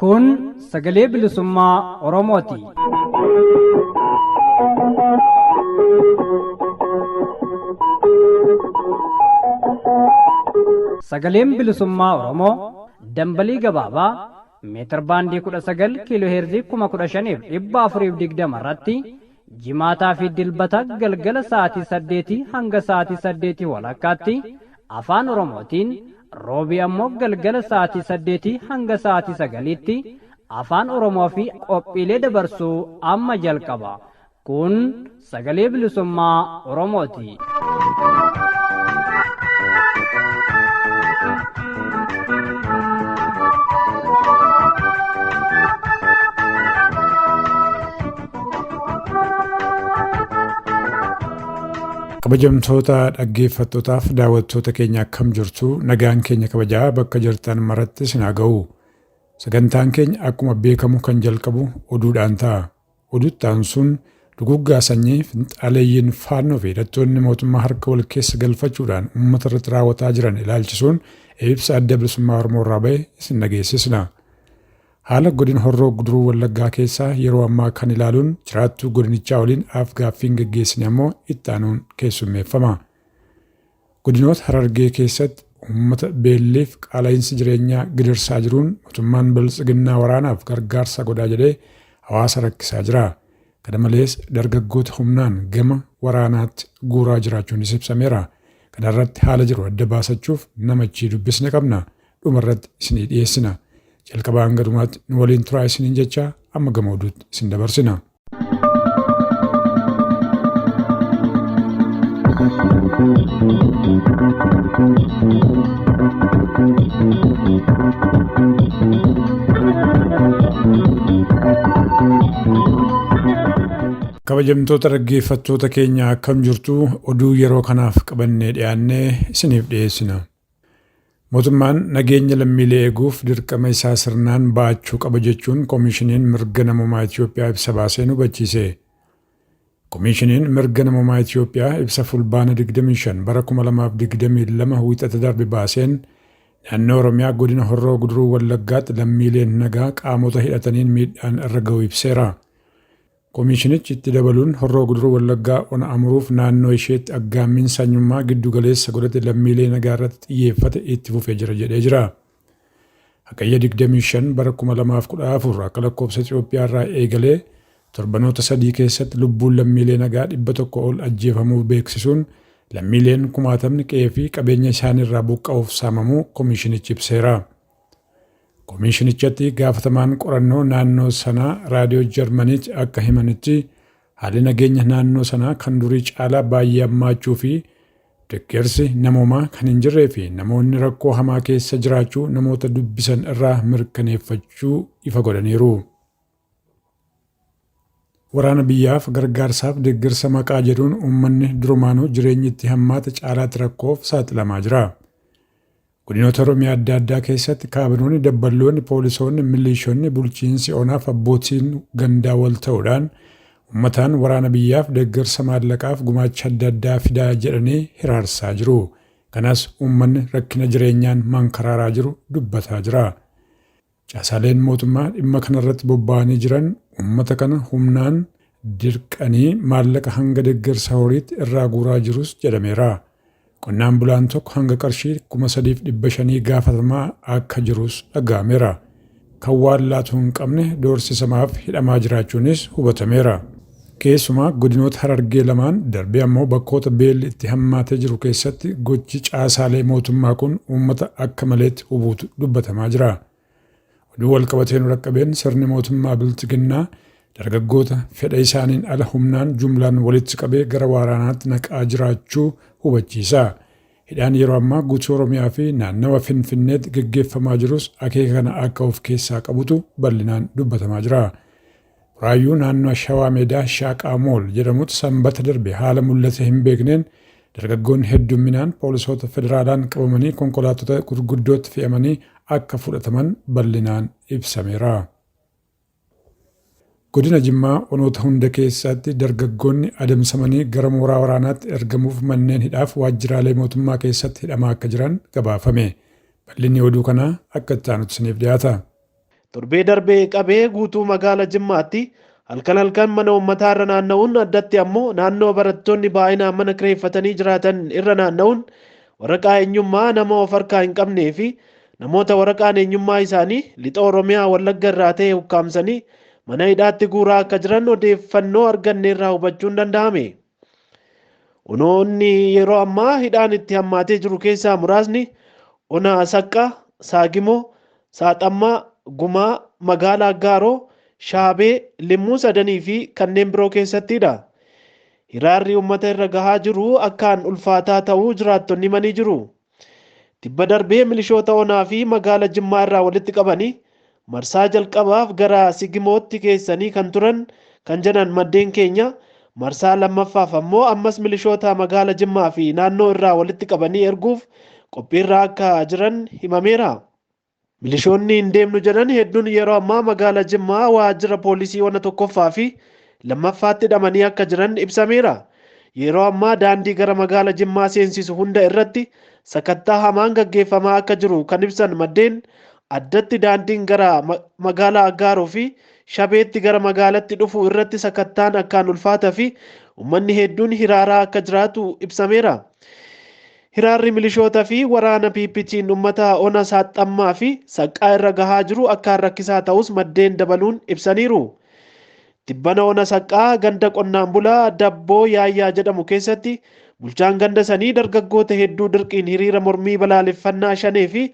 Kun sagalee bilisummaa Oromooti. Sagaleen bilisummaa Oromoo dambalii gabaabaa meetir baandii 19 kiiloo heerzii 15,420 irratti jimaataa fi dilbata galgala sa'aatii 8 hanga sa'aatii 8 walakkaatti afaan Oromootiin roobii ammoo galgala sa'aatii 8 hanga sa'aatii 9tti afaan Oromoo fi qophiilee dabarsuu amma jalqaba. Kun sagalee bilisummaa Oromooti. Kabajamtoota dhaggeeffattootaaf daawwattoota keenya akkam jirtu nagaan keenya kabajaa bakka jirtan maratti isin haa ga'u. Sagantaan keenya akkuma beekamu kan jalqabu oduudhaan ta'a. Oduuttaan sun duguggaa sanyii finxaaleeyyiin faannoo fi hidhattoonni mootummaa harka wal keessa galfachuudhaan uummata irratti raawwataa jiran ilaalchisuun ibsa adda bilisummaa Oromoo irraa ba'e isin dhageessisna. Haala godina Horroo Guduruu Wallaggaa keessaa yeroo ammaa kan ilaaluun jiraattuu godinichaa waliin gaaffiin geggeessine ammoo itti aanuun keessummeeffama. Godinoota Harargee keessatti uummata beelleef qaala'insi jireenyaa gidirsaa jiruun mootummaan biltsiginnaa waraanaaf gargaarsa godhaa jedhee hawaasa rakkisaa jira. Kana malees dargaggoota humnaan gama waraanaatti guuraa jiraachuunis ibsameera. Kana irratti haala jiru adda baasachuuf nama achii dubbisne qabna. Dhumarratti isinii dhiyeessina. Jalqabaa hanga dhumaatti nu waliin turaa isiniin jecha amma gama oduutti isin dabarsina. Kabajamtoota dhaggeeffattoota keenya akkam jirtu oduu yeroo kanaaf qabannee dhiyaannee isiniif dhiyeessina. Mootummaan nageenya lammiilee eeguuf dirqama isaa sirnaan ba'achuu qaba jechuun Koomishiniin Mirga Namummaa Itoophiyaa ibsa baasee hubachiise. Koomishiniin Mirga Namummaa Itoophiyaa ibsa fulbaana 25 bara 2022 wiixata darbe baaseen naannoo Oromiyaa godina Horroo Guduruu Wallaggaatti lammiileen nagaa qaamota hidhataniin miidhaan irra ga'u ibseera. Koomishinichi itti dabaluun Horroo Guduruu Wallaggaa ona amuruuf naannoo isheetti aggaammiin sanyummaa giddu galeessa godhate lammiilee nagaa irratti xiyyeeffate itti fufee jira jedhee jira. Hagayya 25 bara 2014 akka lakkoofsa Itoophiyaa irraa eegalee torbanoota 3 keessatti lubbuun lammiilee nagaa 100 ol ajjeefamuu beeksisuun lammiileen 10,000 qe'ee fi qabeenya isaaniirraa buqqa'uuf saamamuu koomishinichi ibseera. Koomishinichatti gaafatamaan qorannoo naannoo sanaa raadiyoo Jarmaniitti akka himanitti haalli nageenya naannoo sanaa kan durii caalaa baay'ee hammaachuu fi deeggarsi namoomaa kan hin jirree fi namoonni rakkoo hamaa keessa jiraachuu namoota dubbisan irraa mirkaneeffachuu ifa godhaniiru. Waraana biyyaaf gargaarsaaf deeggarsa maqaa jedhuun uummanni durumaanuu jireenyi itti hammaata caalaatti rakkoof saaxilamaa jira. Godinoota Oromiyaa adda addaa keessatti kaabinoonni dabballoonni poolisoonni milishoonni bulchiinsi onaaf abbootiin gandaa wal ta'uudhaan uummataan waraana biyyaaf deeggarsa maallaqaaf gumaacha adda addaa fidaa jedhanii hiraarsaa jiru. Kanas uummanni rakkina jireenyaan mankaraaraa jiru dubbataa jira. Caasaaleen mootummaa dhimma kanarratti bobba'anii jiran uummata kana humnaan dirqanii maallaqa hanga deeggarsa horiitti irraa guuraa jirus jedhameera. Qonnaan bulaan tokko hanga qarshii 3,500 gaafatamaa akka jirus dhaga'ameera. Kan waan laatu hin qabne doorsisamaaf hidhamaa jiraachuunis hubatameera. Keessumaa godinoota Harargee lamaan darbee ammoo bakkoota beelli itti hammaatee jiru keessatti gochi caasaalee mootummaa kun uummata akka maleetti hubuutu dubbatamaa jira. Oduu wal qabateen rakkabeen sirni mootummaa biltsiginnaa dargaggoota fedha isaaniin ala humnaan jumlaan walitti qabee gara waraanaatti naqaa jiraachuu hubachiisa. Hidhaan yeroo ammaa guutuu Oromiyaa fi naannawa Finfinneetti gaggeeffamaa jirus akeeka kana akka of keessaa qabutu bal'inaan dubbatamaa jira. Raayyuu naannoo Shawaa Meedaa Shaaqaa Mool jedhamutti sanbata darbe haala mul'ate hin beekneen dargaggoonni hedduminaan poolisoota federaalaan qabamanii konkolaattota gurguddootti fe'amanii akka fudhataman bal'inaan ibsameera. Godina Jimmaa onoota hunda keessatti dargaggoonni adamsamanii gara mooraa waraanaatti ergamuuf manneen hidhaaf waajjiraalee mootummaa keessatti hidhamaa akka jiran gabaafame. Bal'inni oduu kanaa akka itti aanutti isiniif dhiyaata. Torbee darbee qabee guutuu magaalaa Jimmaatti halkan mana uummataa irra naanna'uun addatti ammoo naannoo barattoonni baay'inaan mana kireeffatanii jiraatan irra naanna'uun waraqaa eenyummaa nama of harkaa hin qabnee fi namoota waraqaan eenyummaa isaanii lixa Oromiyaa Wallagga irraa ta'e ukkaamsanii mana hidhaatti guuraa akka jiran odeeffannoo arganne irraa hubachuun danda'ame. Onoonni yeroo ammaa hidhaan itti hammaatee jiru keessaa muraasni Ona Saqqaa, Saagimoo, Saaxammaa, Gumaa, Magaalaa Aggaaroo, Shaabee, Limmuu Sadanii fi kanneen biroo keessattidha. Hiraarri uummata irra gahaa jiru akkaan ulfaataa ta'uu jiraattonni himanii jiru. Tibba darbee milishoota Onaa fi magaalaa Jimmaa irraa walitti qabanii marsaa jalqabaaf gara Sigimootti geessanii kan turan kan jedhan maddeen keenya marsaa lammaffaaf ammoo ammas milishoota magaalaa Jimmaa fi naannoo irraa walitti qabanii erguuf qophiirra akka jiran himameera. Milishoonni hin deemnu jedhan hedduun yeroo ammaa magaalaa Jimmaa waajjira poolisii Ona tokkoffaa fi lammaffaatti hidhamanii akka jiran ibsameera. Yeroo ammaa daandii gara magaalaa Jimmaa seensisu hunda irratti sakattaa hamaan gaggeeffamaa akka jiru kan ibsan maddeen addatti daandiin gara magaalaa Aggaaroo fi Shabeetti gara magaalaatti dhufu irratti sakattaan akkaan ulfaataa fi uummanni hedduun hiraaraa akka jiraatu ibsameera. Hiraarri milishootaa fi waraana PPT'n uummata Ona Saaxammaa fi Saqqaa irra gahaa jiru akkaan rakkisaa ta'us maddeen dabaluun ibsaniiru. Tibbana Ona Saqqaa ganda qonnaan bulaa Dabboo Yaayyaa jedhamu keessatti bulchaan ganda sanii dargaggoota hedduu dirqiin hiriira mormii balaaleffannaa shanee fi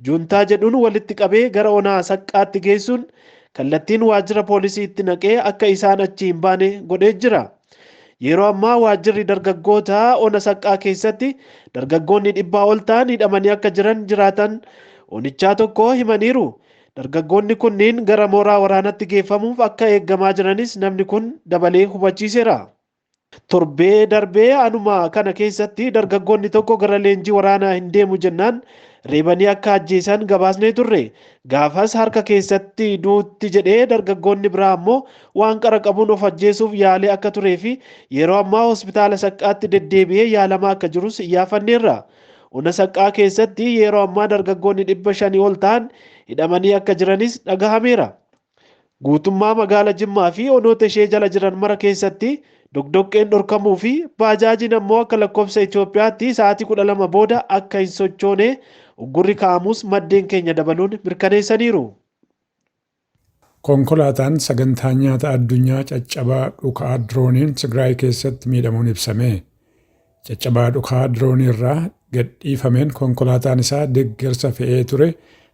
juuntaa jedhuun walitti qabee gara Ona Saqqaatti geessuun kallattiin waajjira poolisiitti naqee akka isaan achi hin baane godhee jira. Yeroo ammaa waajjirri dargaggoota Ona Saqqaa keessatti dargaggoonni 100 ol ta'an hidhamanii akka jiran jiraatan onichaa tokko himaniiru. Dargaggoonni kunniin gara mooraa waraanaatti geeffamuuf akka eeggamaa jiranis namni kun dabalee hubachiiseera. Torbee darbee anuma kana keessatti dargaggoonni tokko gara leenjii waraanaa hin deemu jennaan reebanii akka ajjeesan gabaasnee turre. Gaafas harka keessatti duutti jedhee dargaggoonni biraa ammoo waan qara qabuun of ajjeesuuf yaalee akka turee fi yeroo ammaa hospitaala Saqqaatti deddeebi'ee yaalamaa akka jirus iyyafanneerra. Ona Saqqaa keessatti yeroo ammaa dargaggoonni 500 ol ta'an hidhamanii akka jiranis dhagahameera. Guutummaa magaalaa Jimmaa fi onoota ishee jala jiran mara keessatti dogdoqqeen dhorkamuu fi baajaajiin ammoo akka lakkoofsa Itoophiyaatti sa'aatii 12 booda akka hin sochoone uggurri kaa'amus maddeen keenya dabaluun mirkaneessaniiru. Konkolaataan sagantaa nyaata addunyaa caccabaa dhukaa dirooniin Tigraay keessatti miidhamuun ibsame. Caccabaa dhukaa diroonii irraa gadhiifameen konkolaataan isaa deeggarsa fe'ee ture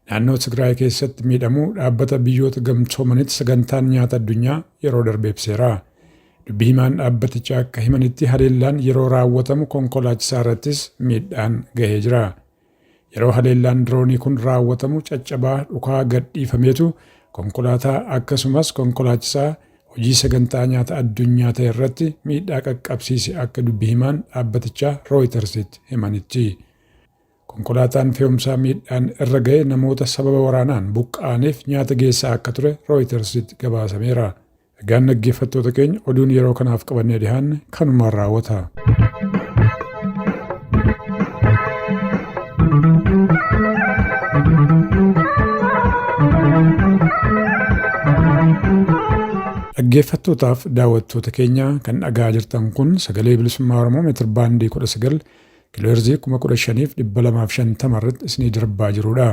naannoo Tigraay keessatti miidhamuu dhaabbata biyyoota gamtoomanitti sagantaan nyaata addunyaa yeroo darbe ibseera. Dubbii himaan dhaabbatichaa akka himanitti haleellaan yeroo raawwatamu konkolaachisaa irrattis miidhaan gahee jira. Yeroo haleellaan diroonii kun raawwatamu caccabaa dhukaa gadhiifameetu konkolaataa akkasumas konkolaachisaa hojii sagantaa nyaata addunyaa ta'e irratti miidhaa qaqqabsiise akka dubbii himaan dhaabbatichaa Rooyitersitti himanitti. Konkolaataan fe'umsaa miidhaan irra ga'e namoota sababa waraanaan buqqa'aniif nyaata geessaa akka ture Rooyitersitti gabaasameera. Egaan dhaggeeffattoota keenya oduun yeroo kanaaf qabannee dhiyaanne kanumaan raawwata. Dhaggeeffattootaaf daawwattoota keenya kan dhagaa jirtan kun sagalee bilisummaa Oromoo meetir baandii 19 kiilooheerzii 15,250 irratti isinii darbaa jirudha.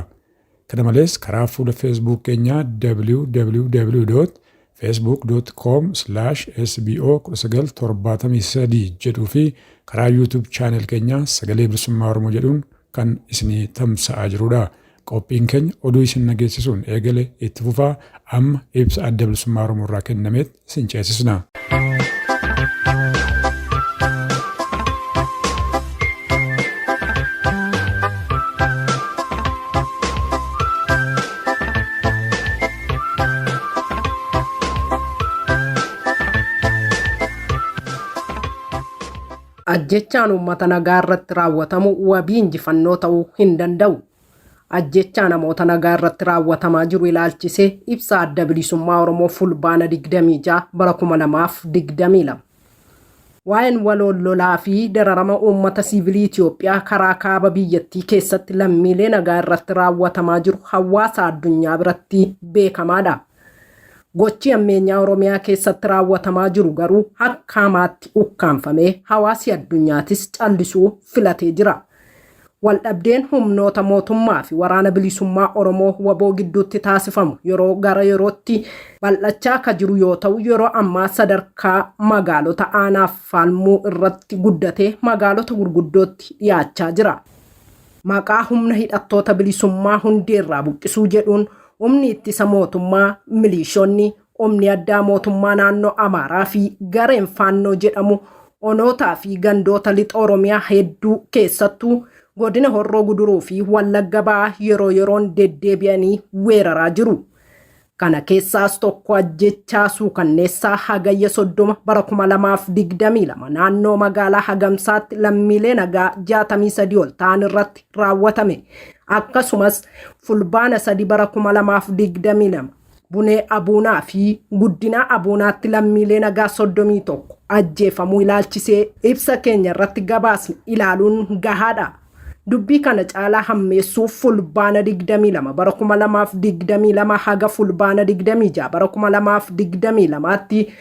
Kana malees karaa fuula feesbuuk keenyaa www.facebook.com/sbo1973 jedhuu fi karaa yuutuub chaanel keenyaa sagalee bilisummaa Oromoo jedhuun kan isinii tamsa'aa jirudha. Qophiin keenya oduu isin nageessisuun eegale itti fufaa amma ibsa adda bilisummaa Oromoo irraa kennameet isin ceesisna. Ajjechaan uummata nagaa irratti raawwatamu wabii injifannoo ta'uu hin danda'u. ajjechaa namoota nagaa irratti raawwatamaa jiru ilaalchisee ibsa adda bilisummaa Oromoo fulbaana 26 bara 2022. Waa'een waloololaa fi dararama uummata siivilii Itoophiyaa karaa kaaba biyyattii keessatti lammiilee nagaa irratti raawwatamaa jiru hawaasa addunyaa biratti beekamaadha. Gochi ammeenyaa Oromiyaa keessatti raawwatamaa jiru garuu akka hamaatti ukkaanfamee hawaasi addunyaatis callisuu filatee jira. Waldhabdeen humnoota mootummaa fi waraana bilisummaa Oromoo waboo gidduutti taasifamu yeroo gara yerootti bal'achaa akka jiru yoo ta'u, yeroo ammaa sadarkaa magaalota aanaaf falmuu irratti guddatee magaalota gurguddootti dhiyaachaa jira. Maqaa humna hidhattoota bilisummaa hundeerraa buqqisuu jedhuun humni ittisa mootummaa, milishoonni, humni addaa mootummaa naannoo Amaaraa fi gareen faannoo jedhamu onootaa fi gandoota lixa Oromiyaa hedduu keessattuu godina Horroo Guduruu fi Wallagga Ba'aa yeroo yeroon deddeebi'anii weeraraa jiru. Kana keessaas tokko ajjechaa suukanneessaa hagayya 30 bara 2022 naannoo magaalaa Hagamsaatti lammiilee nagaa 63 ol ta'an irratti raawwatame. Akkasumas fulbaana 3 bara 2022 Bunee Abuunaa fi Guddinaa Abuunaatti lammiilee nagaa 31 ajjeefamuu ilaalchisee ibsa keenya irratti gabaasni ilaaluun gahaadha. Dubbii kana caalaa hammeessuuf fulbaana 22 bara 2022 haga fulbaana 26 bara 2022tti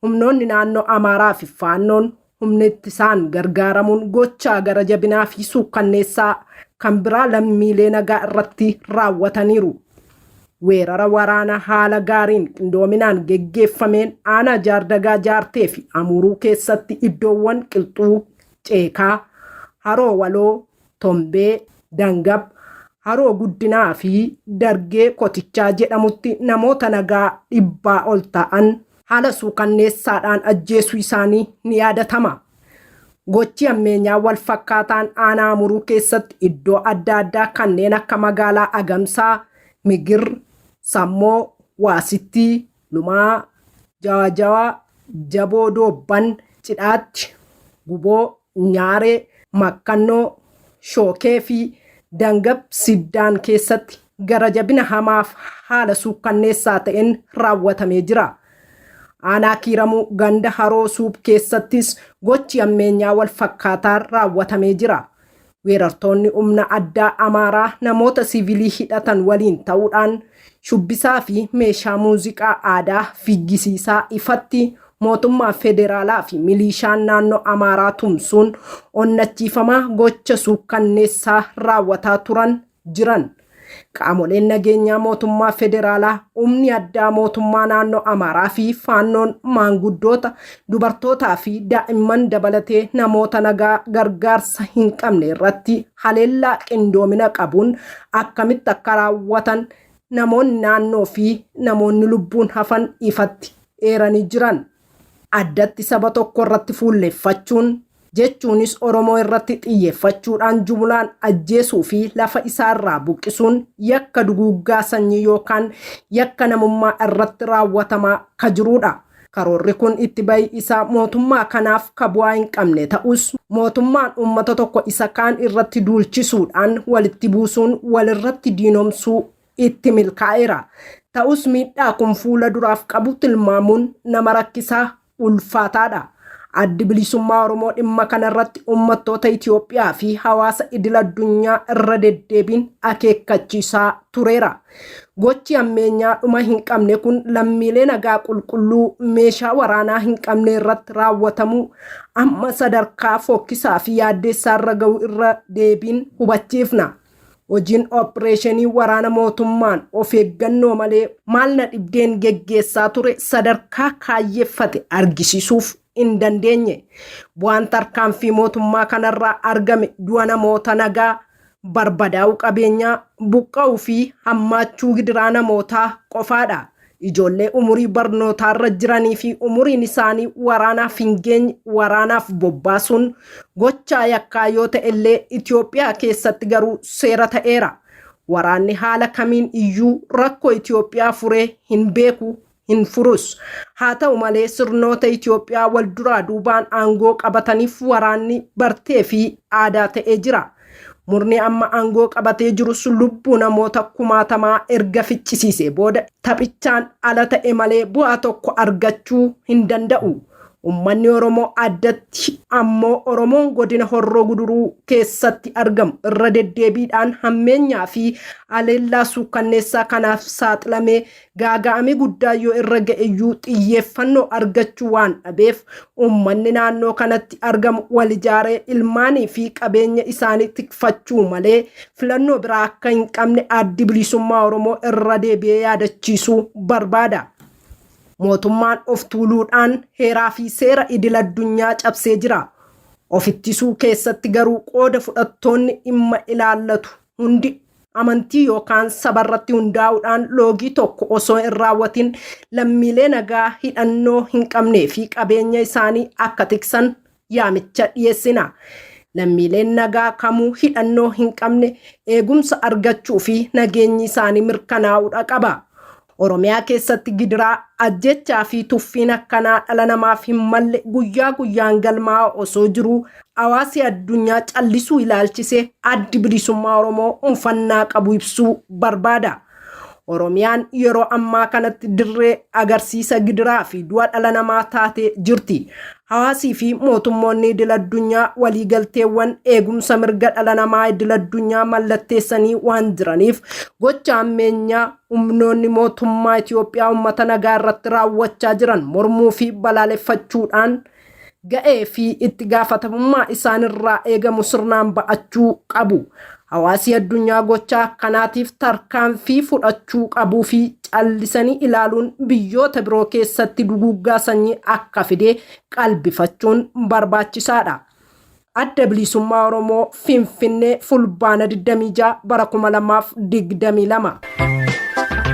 humnoonni naannoo Amaaraa fi faannoon humni ittisaan gargaaramuun gochaa gara jabinaa fi suukanneessaa kan biraa lammiilee nagaa irratti raawwataniiru. Weerara waraana haala gaariin qindoominaan geggeeffameen aanaa Jaardagaa Jaartee fi Amuruu keessatti iddoowwan Qilxuu, Ceekaa, Haroo Waloo, Tombee, Dangab, Haroo Guddinaa fi Dargee Kotichaa jedhamutti namoota nagaa 100 ol ta'an haala suukanneessaadhaan ajjeesuu isaanii ni yaadatama. Gochi ammeenyaa wal fakkaataan aanaa Amuruu keessatti iddoo adda addaa kanneen akka magaalaa Agamsaa, Migir, Sammoo, Waasittii, Lumaa, Jawajawaa, Jaboo Doobban, Cidhaatti, Guboo, Nyaaree, Makkannoo, Shookee fi Dangab Siddaan keessatti gara jabina hamaaf haala suukanneessaa ta'een raawwatamee jira. Aanaa Kiiramuu ganda Haroo Suub keessattis gochi ammeenyaa wal fakkaataan raawwatamee jira. Weerartoonni humna addaa Amaaraa namoota siivilii hidhatan waliin ta'uudhaan shubbisaa fi meeshaa muuziqaa aadaa figgisiisaa ifatti mootummaa federaalaa fi milishaan naannoo Amaaraa tumsuun onnachiifamaa gocha suukanneessaa raawwataa jiran. Qaamoleen nageenyaa mootummaa federaalaa, humni addaa mootummaa naannoo Amaaraa fi faannoon maanguddoota, dubartootaa fi daa'imman dabalatee namoota nagaa gargaarsa hin qabne irratti haleellaa qindoomina qabuun akkamitti akka raawwatan namoonni naannoo fi namoonni lubbuun hafan ifatti eeranii jiran. Addatti saba tokko irratti fuulleffachuun jechuunis Oromoo irratti xiyyeeffachuudhaan jumlaan ajjeesuu fi lafa isaarraa buqqisuun yakka duguuggaa sanyii yookaan yakka namummaa irratti raawwatamaa ka jirudha. Karoorri kun itti bahi isaa mootummaa kanaaf ka bu'aa hin qabne ta'us mootummaan uummata tokko isa kaan irratti duulchisuudhaan walitti buusuun walirratti diinomsuu itti milkaa'eera. Ta'us miidhaa kun fuula duraaf qabu tilmaamuun nama rakkisaa ulfaataadha. Addi bilisummaa Oromoo dhimma kanarratti uummattoota Itoophiyaa fi hawaasa idil addunyaa irra deddeebiin akeekkachiisaa tureera. Gochi ammeenyaa dhuma hin qabne kun lammiilee nagaa qulqulluu meeshaa waraanaa hin qabne irratti raawwatamu amma sadarkaa fokkisaa fi yaaddeessaa irra ga'u irra deebiin hubachiifna. Hojiin opereeshinii waraana mootummaan of eeggannoo malee maalna dhibdeen geggeessaa ture sadarkaa kaayyeeffate argisiisuuf hin dandeenye. Bu'aan tarkaanfii mootummaa kanarraa argame du'a namoota nagaa, barbadaa'uu qabeenyaa, buqqa'uu fi hammaachuu gidiraa namootaa qofaadha. Ijoollee umurii barnootaarra jiranii fi umuriin isaanii waraanaaf hin geenye waraanaaf bobbaasuun gochaa yakkaa yoo ta'e illee Itoophiyaa keessatti garuu seera ta'eera. Waraanni haala kamiin iyyuu rakkoo Itoophiyaa furee hin beeku, hin furus. Haa ta'u malee sirnoota Itoophiyaa wal duraa duubaan aangoo qabataniif waraanni bartee fi aadaa ta'ee jira. Murni amma aangoo qabatee jirus lubbuu namoota kumaatamaa erga ficcisiisee booda taphichaan ala ta'e malee bu'aa tokko argachuu hin danda'u. Uummanni Oromoo addatti ammoo Oromoon godina Horroo Guduruu keessatti argamu irra deddeebiidhaan hammeenyaa fi aleellaa suukkanneessaa kanaaf saaxilamee gaaga'amii guddaa yoo irra ga'eyyuu xiyyeeffannoo argachuu waan dhabeef uummanni naannoo kanatti argamu wal ijaaree ilmaanii fi qabeenya isaanii tikfachuu malee filannoo biraa akka hin qabne Addi Bilisummaa Oromoo irra deebi'ee yaadachiisuu barbaada. Mootummaan of tuuluudhaan heeraa fi seera idil addunyaa cabsee jira. Of ittisuu keessatti garuu qooda fudhattoonni dhimma ilaallatu hundi amantii yookaan sabarratti hundaa'uudhaan loogii tokko osoo hin raawwatin lammiilee nagaa hidhannoo hin qabnee fi qabeenya isaanii akka tiksan yaamicha dhiyeessina. Lammiileen nagaa kamuu hidhannoo hin qabne eegumsa argachuu fi nageenyi isaanii mirkanaa'uudha qaba. Oromiyaa keessatti gidiraa ajjechaa fi tuffiin akkanaa dhala namaaf hin malle guyyaa guyyaan galmaa osoo jiruu hawaasi addunyaa callisuu ilaalchisee Addi Bilisummaa Oromoo muufannaa qabu ibsuu barbaada. Oromiyaan yeroo ammaa kanatti dirree agarsiisa gidiraa fi du'a dhala namaa taatee jirti. Hawaasii fi mootummoonni idil addunyaa waliigalteewwan eegumsa mirga dhala namaa idil addunyaa mallatteessanii waan jiraniif gocha ammeenyaa humnoonni mootummaa Itoophiyaa uummata nagaa irratti raawwachaa jiran mormuu fi balaaleffachuudhaan ga'ee fi itti gaafatamummaa isaanirraa eegamu sirnaan ba'achuu qabu. Hawaasi addunyaa gochaa kanaatiif tarkaanfii fudhachuu qabuu fi callisanii ilaaluun biyyoota biroo keessatti duguuggaa sanyii akka fide qalbifachuun barbaachisaadha. Adda Bilisummaa Oromoo Finfinnee Fulbaana 26 bara 2022.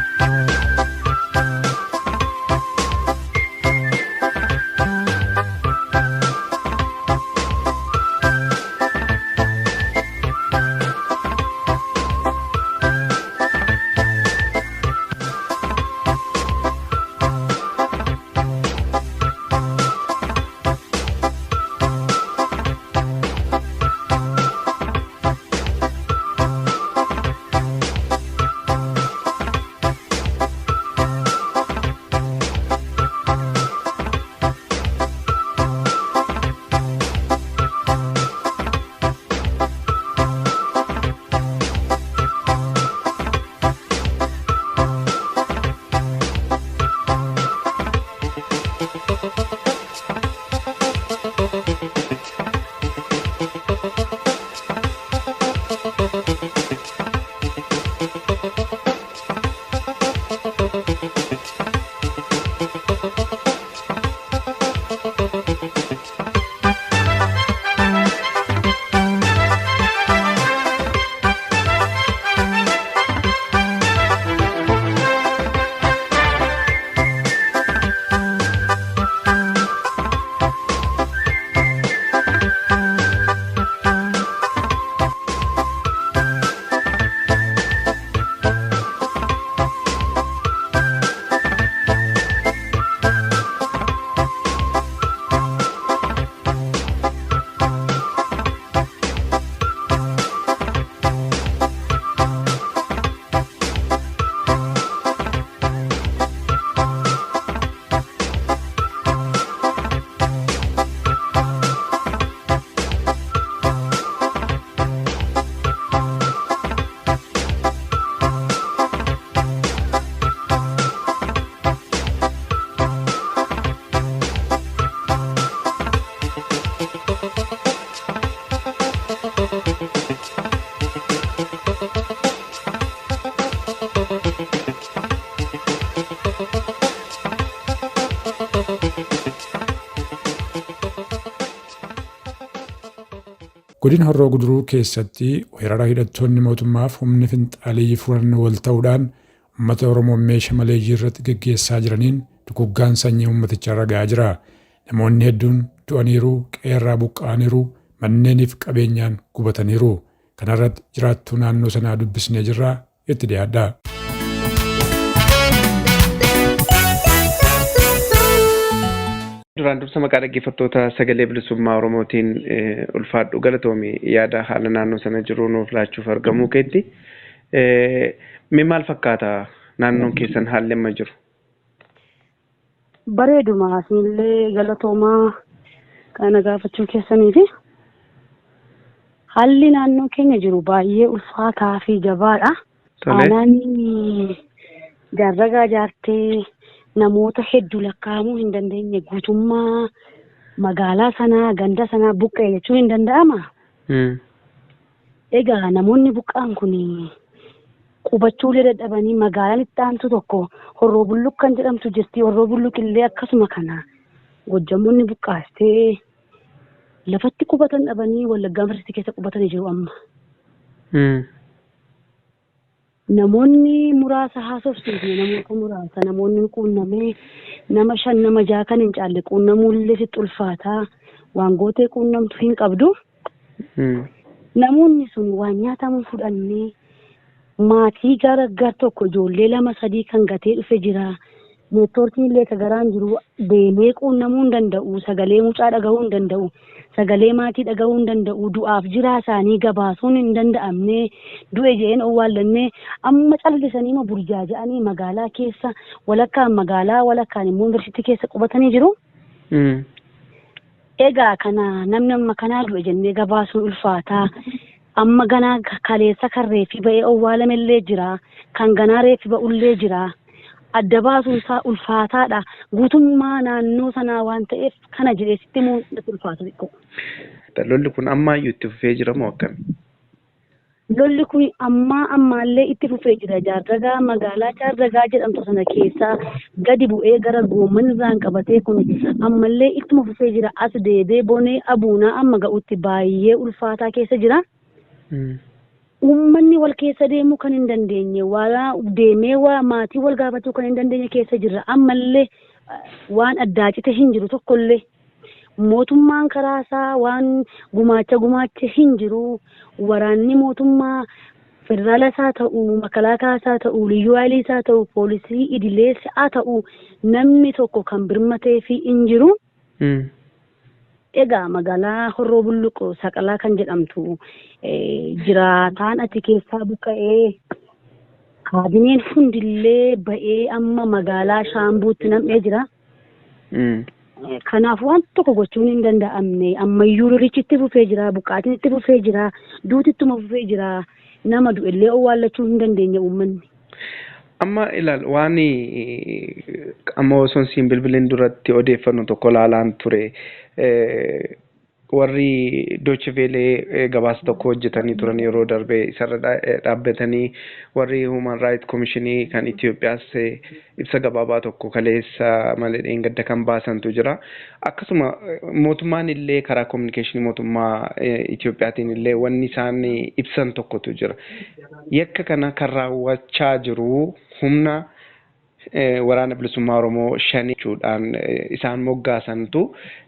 Godina Horroo Guduruu keessatti weerara hidhattoonni mootummaaf humni finxaalii furan wal ta'uudhaan uummata Oromoo meeshaa maleeyyii irratti gaggeessaa jiraniin duguggaan sanyii uummatichaa ragaa jira. Namoonni hedduun du'aniiru, qeerraa buqqa'aniiru, manneeniif qabeenyaan gubataniiru. Kanarratti jiraattuu naannoo sanaa dubbisnee jirra, itti dhiyaadhaa. Duraan dursa maqaa dhaggeeffattoota sagalee bilisummaa Oromootiin ulfaadhu galatoomii yaada haala naannoo sana jiru nuuf laachuuf argamuu keetti. Mee maal fakkaata naannoon keessan haalli amma jiru? Bareeduma asinillee galatoomaa kana gaafachuu keessanii fi haalli naannoo keenya jiru baay'ee ulfaataa fi jabaadha. Aanaan jaarragaa jaartee namoota hedduu lakkaa'amuu hin dandeenye guutummaa magaalaa sanaa ganda sanaa buqqa'e jechuun hin danda'ama. Egaa namoonni buqqa'an kun qubachuulee dadhabanii magaalaan itti aantu tokko Horroo Bulluq kan jedhamtu jirti. Horroo Bulluq illee akkasuma kana Gojjamoonni buqqaastee lafatti qubatan dhabanii Wallaggaa Yuunivarsiitii keessa qubatanii jiru amma. Namoonni muraasa haasofsiisne namoota muraasa namoonni quunnamee nama 5 nama 6 kan hin caalle quunnamuullee sitti ulfaataa waan gootee quunnamtu hin qabdu. Namoonni sun waan nyaatamu fudhannee maatii gara tokko ijoollee 2-3 kan gatee dhufe jira. Neetwoorkiin illee sagaraan jiru deemee quunnamuu hin danda'u. Sagalee mucaa dhagahuu hin danda'u. Sagalee maatii dhagahuu hin danda'u. Du'aaf jiraa isaanii gabaasuun hin danda'amne. Du'e jeen owwaallannee amma callisanii burjaaja'anii magaalaa keessa walakkaan magaalaa walakkaan immoo yuunivarsiitii keessa qubatanii jiru. Egaa kana namni amma kanaa du'e jennee gabaasuun ulfaataa. Amma ganaa kaleessa kan reefi ba'ee owwaalamellee jira. Kan ganaa reefi ba'ullee jira. Adda baasuun isaa ulfaataadha. Guutummaa naannoo sanaa waan ta'eef kana jedheesitti mul'atu ulfaata xiqqoo. Lolli kun ammaayyuu itti fufee jira moo akkami? Lolli kun ammaallee itti fufee jira. Jaarragaa magaalaa Jaarragaa jedhamtu sana keessaa gadi bu'ee gara Goomman irraan qabatee kun ammallee ittuma fufee jira. As deebee bonee abuunaa amma ga'utti baay'ee ulfaataa keessa jira. Uummanni wal keessa deemuu kan hin dandeenye waa deemee waa maatii wal gaafachuu kan hin dandeenye keessa jirra. Ammallee waan addaa cite hin jiru tokkollee mootummaan karaa isaa waan gumaacha hin jiru. Waraanni mootummaa federaalaa isaa ta'u makalaakaa isaa ta'u liyyuu haayilii isaa ta'u poolisii idilee isaa ta'u namni tokko kan birmatee fi hin jiru. Egaa magaalaa Horroo Bulluq Saqalaa kan jedhamtu jiraataan achi keessaa buqqa'ee kaabineen hundillee ba'ee amma magaalaa Shaambuutti nam'ee jira. Kanaaf waan tokko gochuun hin danda'amne ammayyuu lolichi itti fufee jira, buqqaatiin itti fufee jira, duuti ittuma fufee jira. Nama du'ellee owwaallachuu hin dandeenye uummanni. Amma ilaal waan amma osoo siin bilbiliin duratti odeeffannoo tokko laalaan ture. Warri Deutsche Welle gabaasa tokko hojjetanii turan yeroo darbe isarra dhaabbatanii warri Human Rights Commission kan Itoophiyaas ibsa gabaabaa tokko kaleessa malee dheengadda kan baasantu jira. Akkasuma mootummaan illee karaa communication mootummaa Itoophiyaatiin illee wanni isaan ibsan tokkotu jira. Yakka kana kan raawwachaa jiru humna waraana bilisummaa Oromoo shanichuudhaan isaan moggaasantu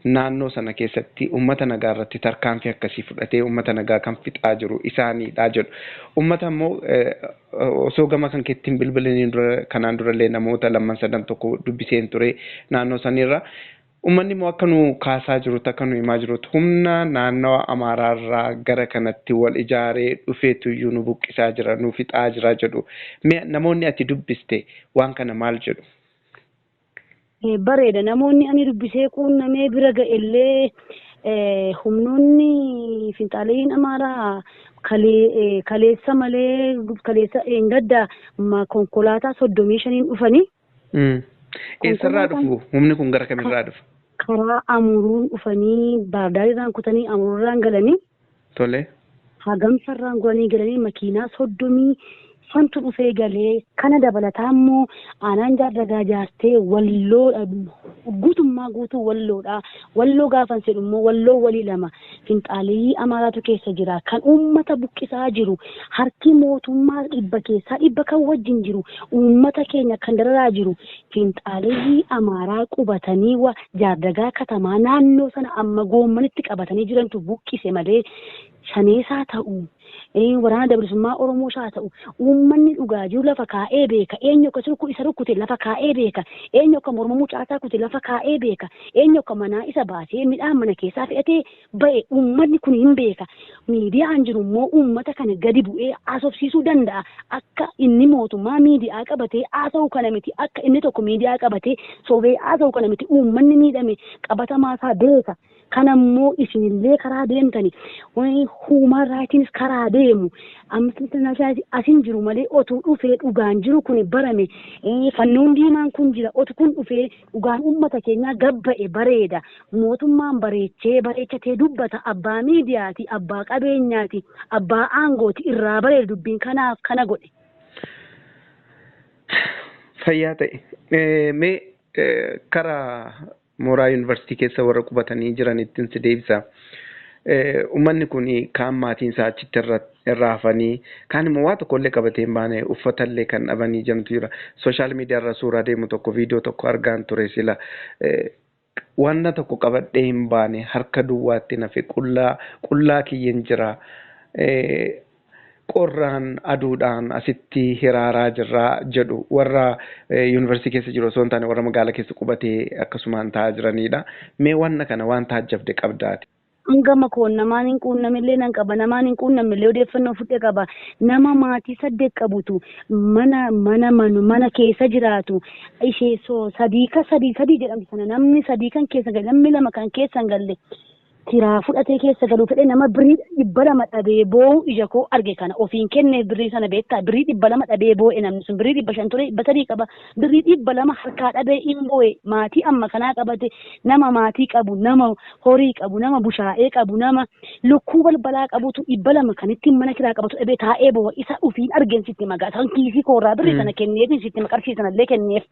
naannoo sana keessatti uummata nagaa irratti tarkaanfii akkasii fudhatee uummata nagaa kan fixaa jiru isaaniidha jedhu. Uummata immoo osoo gama kan keettiin bilbilanii kanaan durallee namoota 2-3 tokko dubbiseen ture naannoo sanirra. Uummanni immoo akka nu kaasaa jirutti akka nu himaa jirutti humna naannawa Amaaraarraa gara kanatti wal ijaaree dhufeetu iyyuu nu buqqisaa jira nu fixaa jira jedhu. Namoonni ati dubbiste waan kana maal jedhu? Bareeda namoonni ani dubbisee quunnamee bira ga'ellee humnoonni finxaaleeyyiin Amaaraa kaleessa malee kaleessa gadda konkolaataa 35 dhufanii. Eessarraa dhufu? Humni kun gara kamirraa dhufu? Karaa Amuruun dhufanii Baardaarirraan kutanii Amuruurraan galanii. Tole. Hagamsarraan galanii galanii makiinaa 30 santu dhufee galee kana dabalataa immoo aanaan Jaarragaa jaartee walloodha guutummaa guutuu walloodha. Walloo gaafan jedhu immoo walloo walii 2 finxaaleeyyii Amaaraatu keessa jira kan uummata buqqisaa jiru harki mootummaa dhibba keessaa dhibba kan wajjin jiru uummata keenya kan dararaa jiru finxaaleeyyii Amaaraa qubatanii Jaarragaa katamaa naannoo sana amma Goommanitti qabatanii jirantu buqqise malee shaneesaa ta'u waraana bilisummaa Oromoo haa ta'u uummanni dhugaa jiru lafa kaa'ee beeka eenyu akka isa rukkute lafa kaa'ee beeka eenyu akka mormamuu caasaa kute lafa kaa'ee beeka eenyu akka manaa isa baasee midhaan mana keessaa fe'atee ba'e uummanni kun hin beeka miidiyaan jiru immoo uummata kana gadi bu'ee haasofsiisuu danda'a akka inni mootummaa miidiyaa qabatee haasa'u kana miti akka inni tokko miidiyaa qabatee sobee haasa'u kana miti uummanni miidhame qabatamaasaa beeka. Kanammoo isinillee karaa deemtani human rights karaa deemu asin jiru malee otuu dhufee dhugaan jiru kun barame fannoon diimaan kun jira otu kun dhufee dhugaan uummata keenyaa gabba'e bareeda mootummaan bareechatee dubbata abbaa miidiyaati abbaa qabeenyaati abbaa aangooti irraa bareeda dubbiin kanaaf kana godhe. Fayyaa ta'e mee karaa mooraa yuunivarsiitii keessa warra qubatanii jiranittiin si deebisa. Uummanni kun kaan maatiin isaa achitti irraa hafanii kaan immoo waa tokkollee qabatee hin baane uffatallee kan dhabanii jirantu jira. Sooshaal miidiyaa irra suuraa deemu tokko viidiyoo tokko argaan ture sila wanna tokko qabadhee hin baane harka duwwaatti nafe qullaa kiyyen jira. Qorraan aduudhaan asitti hiraaraa jirraa jedhu warra yuunivarsiitii keessa jiru osoo hin taane warra magaalaa keessa qubatee akkasumaan taa'aa jiranidha. Mee wanna kana waan taajjabde qabdaati. Gama koon namaan hin quunnamillee nan qaba namaan hin quunnamillee odeeffannoo fudhee qaba nama maatii 8 qabutu mana keessa jiraatu ishee sadii jedhamtu sana namni 3 kan keessa galle namni 2 kan keessa hin galle. Tiraa fudhatee keessa galuu fedhe nama birii 200 dhabee boo'u ija koo arge kana ofiin kennee birii sana beektaa birii 200 dhabee boo'e namni sun birii 500 ture 300 qaba birii 200 harkaa dhabee hin boo'e maatii amma kanaa qabate nama maatii qabu nama horii qabu nama bushaa'ee qabu nama lukkuu balbalaa qabutu 200 kan ittiin mana kiraa qabatu dhabee taa'ee boo'a isa ofiin argeen sitti magaa san kiisii koorraa birii sana kenneef sitti maqarsiisanallee kenneef.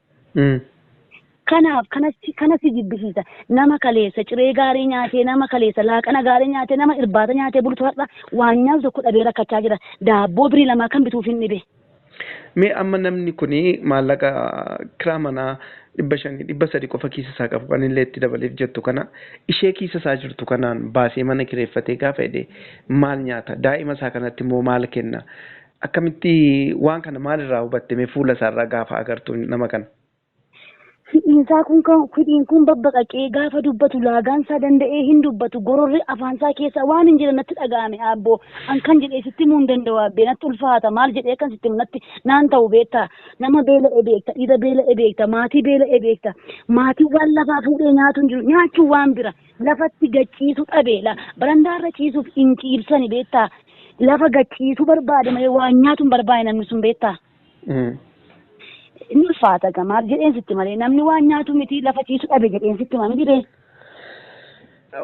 Kanaaf kanasi jibbisiisa nama kaleessa ciree gaarii nyaatee nama kaleessa laaqana gaarii nyaatee nama irbaata nyaatee bultu har'a waan nyaatu tokko dhabee rakkachaa jira daabboo birii 2 kan bituuf hin dhibe. Mee amma namni kuni maallaqa kiraa manaa 500 300 qofa kiisa isaa qabu kan illee itti dabaleef jettu kana ishee kiisa isaa jirtu kanaan baasee mana kireeffatee gaafa jedhee maal nyaata daa'ima isaa kanatti immoo maal kenna akkamitti waan kana maalirraa hubatte mee fuula isaarraa gaafa agartu nama kana. Hidhiin kun babbaqaqee gaafa dubbatu laagaan isaa danda'ee hin dubbatu gororri afaan isaa keessa waan hin jiran natti dhaga'ame abboo an kan jedhee sitti himuu hin danda'u abbee natti ulfaata maal jedhee kan sitti natti naan ta'u beektaa nama beela'ee beekta dhiira beela'ee beekta maatii beela'ee beekta maatii waan lafaa fuudhee nyaatu hin jiru nyaachuun waan bira lafatti gachiisu dhabeela barandaarra ciisuuf hin ciibsani beektaa lafa gachiisu barbaade malee waan nyaatu hin barbaade namni sun beektaa. Inni ulfaata gamaar jedheen sitti malee namni waan nyaatu miti lafa ciisu dhabe jedheen sitti malee diree.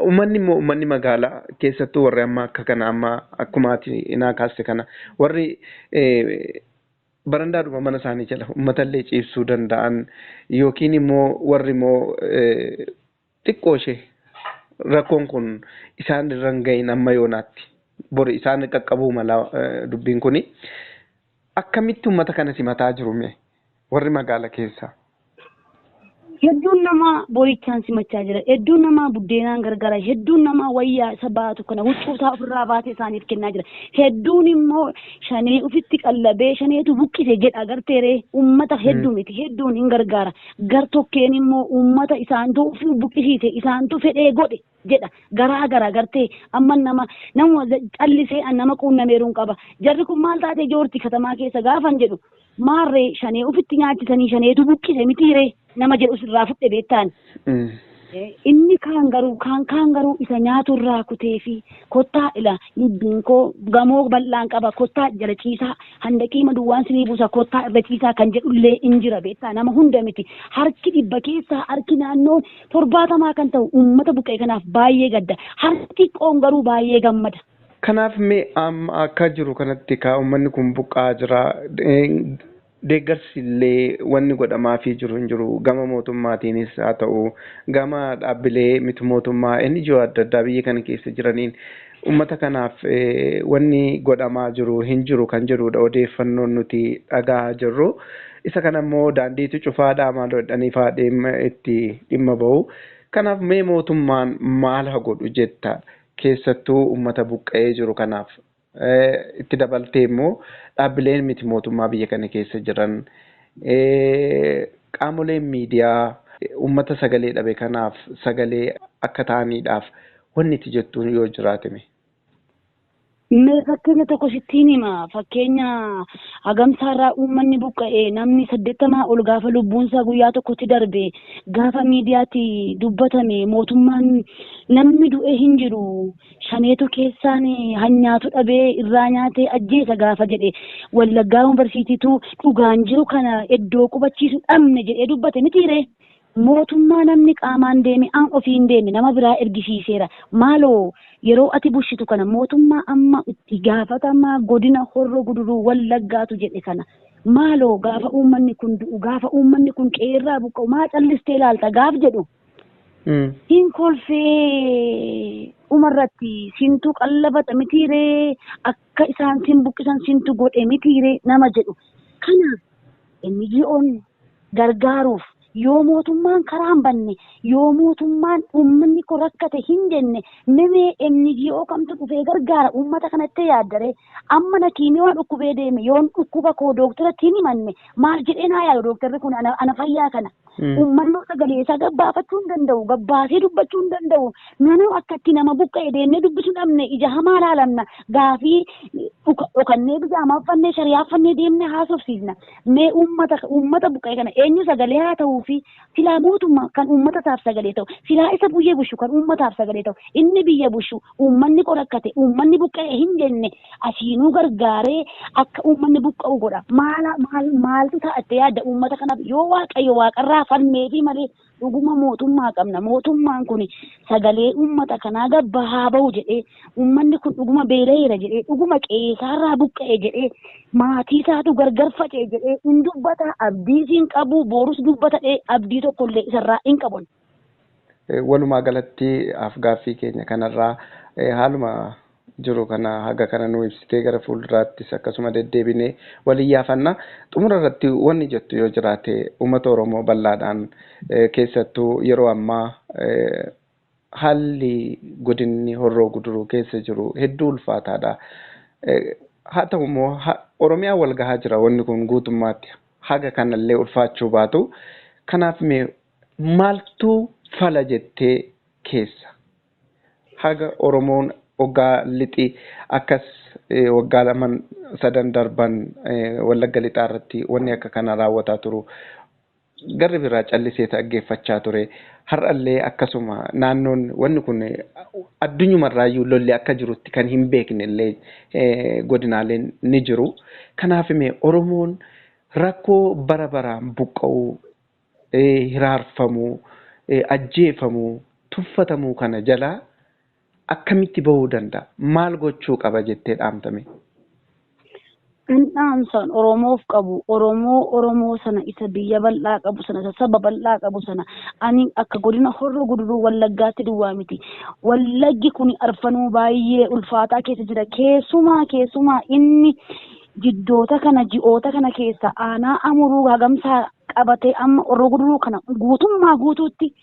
Uummanni magaalaa keessattuu warri amma akka kana amma akkuma ati naa kaaste kana warri barandaadhuma mana isaanii jala uummatallee ciibsuu danda'an yookiin immoo warri immoo xiqqoo ishee rakkoon kun isaan irra hin gahin amma yoonaatti bori isaan qaqqabuu mala dubbiin kuni akkamitti uummata kana simataa jiru mee? Warri magaalaa keessa. Hedduun nama borichaan simachaa jira. Hedduun nama buddeenaan gargaara. Hedduun nama wayyaa isa baatu kana huccuusaa ofirraa baatee isaaniif kennaa jira. Hedduun immoo shanee ofitti qallabee shaneetu buqqise jedha agarteeree uummata hedduu miti hedduun hin gargaara. Gar tokkeen immoo uummata isaantu ofii buqqisiise isaantu fedhee godhe jedha garaa gara gartee amma nama callisee nama quunnameeruun qaba. Jarri kun maal taatee joorti katamaa keessa gaafan jedhu. Maarree shanee ofitti nyaachisanii shaneetu buqqise mitiiree nama jedhu sirraa fudhe beektaan. Inni kaan garuu isa nyaatu irraa kutee fi kottaa ila libbiin koo gamoo bal'aan qaba kottaa jala ciisaa handaqii maduwwaan sinii buusa kottaa irra ciisaa kan jedhullee in jira beektaa nama hunda miti harki 100 keessaa harki naannoo 70 kan ta'u uummata buqqee kanaaf baay'ee gadda harki qoon garuu baay'ee gammada. Kanaaf mee akka jiru kanatti ka uummanni kun buqqaa jira deeggarsi illee wanni godhamaafii jiru hin jiru gama mootummaatiinis haa ta'u gama dhaabbilee miti mootummaa inni ijoo adda addaa biyya kana keessa jiraniin uummata kanaaf wanni godhamaa jiru hin jiru kan jedhudha odeeffannoon nuti dhagaa jirru isa kana immoo daandiitu cufaadhaa maal hodhanii faadhee itti dhimma bahu kanaaf mee mootummaan maal haa godhu jetta keessattuu uummata buqqa'ee jiru kanaaf itti dabaltee immoo dhaabbileen miti mootummaa biyya kana keessa jiran qaamoleen miidiyaa uummata sagalee dhabe kanaaf sagalee akka ta'aniidhaaf wanni itti jettuun yoo jiraatame. Fakkeenya tokko sittiin hima. Fakkeenya hagamsaarraa uummanni buqqa'ee namni 80 ol gaafa lubbuunsaa guyyaa tokkotti darbe gaafa miidiyaatti dubbatame mootummaan namni du'e hin jiru shaneetu keessaan hanyaatu dhabee irraa nyaatee ajjeesa gaafa jedhe Wallaggaa yuunivarsiitiitu dhugaan jiru kana iddoo qubachiisu dhabne jedhee dubbate mitiire. Mootummaa namni qaamaan deeme an ofiin deeme nama biraa ergisiiseera. Maaloo yeroo ati bushitu kana mootummaa amma itti gaafatamaa godina Horroo Guduruu Wallaggaatu jedhe kana. Maaloo gaafa uummanni kun du'u gaafa uummanni kun qeerraa buqqa'u maa callistee ilaalta gaaf jedhu. Siin kolfee umarratti siintu qallabata mitiiree akka isaan siin buqqisan siintu godhe mitiiree nama jedhu. Kana NGO'n gargaaruuf. Yoo mootummaan karaa hin banne yoo mootummaan uummanni kun rakkate hin jenne namee NGO kamtu dhufee gargaara uummata kanatti yaaddare amma na kiimii waan dhukkubee deeme yoon dhukkuba koo dooktaratti hin himanne maal jedhee naa yaadu dooktarri kun ana fayyaa kana uummanni sagalee isaa gabbaafachuu hin danda'u gabbaasee dubbachuu hin danda'u nanoo akkatti nama buqqa'e deemnee dubbisuu dhabne ija hamaa laalamna gaafii dhokannee bijaamaffannee shari'aaffannee deemnee haasofsiisna mee uummata buqqa'e kana eenyu sagalee haa ta'uu fi silaa mootummaa kan uummataaf sagalee ta'u silaa isa biyya bushu kan uummataaf sagalee ta'u inni biyya bushu uummanni qorakkate uummanni buqqa'e hin jenne asiinuu gargaaree akka uummanni buqqa'u godha maaltu ta'atte yaadda uummata kanaaf yoo waaqayyo waaqarraa falmee fi malee dhuguma mootummaa qabna mootummaan kun sagalee uummata kanaa gabba haa ba'u jedhee uummanni kun dhuguma beela'eera jedhee dhuguma qeessaarraa buqqa'e jedhee maatii isaatu gargar facee jedhee hin dubbata abdii siin qabu boorus dubbata abdii tokkollee isarraa hin qabon. Walumaa galatti afgaaffii keenya kanarraa haaluma jiru kana haga kana nu ibsitee gara fuulduraattis akkasuma deddeebinee walii yaafanna. Xumura irratti wanni jettu yoo jiraate uummata Oromoo bal'aadhaan keessattuu yeroo ammaa haalli godinni Horroo Guduruu keessa jiru hedduu ulfaataadha. Haa ta'u immoo Oromiyaa wal gahaa jira wanni kun guutummaatti haga kanallee ulfaachuu baatu. Kanaaf mee maaltu fala jettee keessa haga Oromoon waggaa lixi akkas waggaa 2-3 darban Wallagga lixaa irratti wanni akka kana raawwataa turu garri biraa callisee dhaggeeffachaa ture har'allee akkasuma naannoon wanni kun addunyumarraayyuu lolli akka jirutti kan hin beekne illee godinaaleen ni jiru. Kanaaf mee Oromoon rakkoo bara baraan buqqa'uu hiraarfamuu ajjeefamuu tuffatamuu kana jalaa akkamitti bahuu danda'a maal gochuu qaba jettee dhaamtame. Dhaamsaan Oromoof qabu Oromoo sana isa biyya bal'aa qabu sana isa saba bal'aa qabu sana ani akka godina Horroo Guduruu Wallaggaatti duwwaa miti Wallaggi kun arfanuu baay'ee ulfaataa keessa jira keessumaa inni jiddoota kana ji'oota kana keessa aanaa amuruu hagamsaa qabatee amma Horroo Guduruu kana guutummaa guutuutti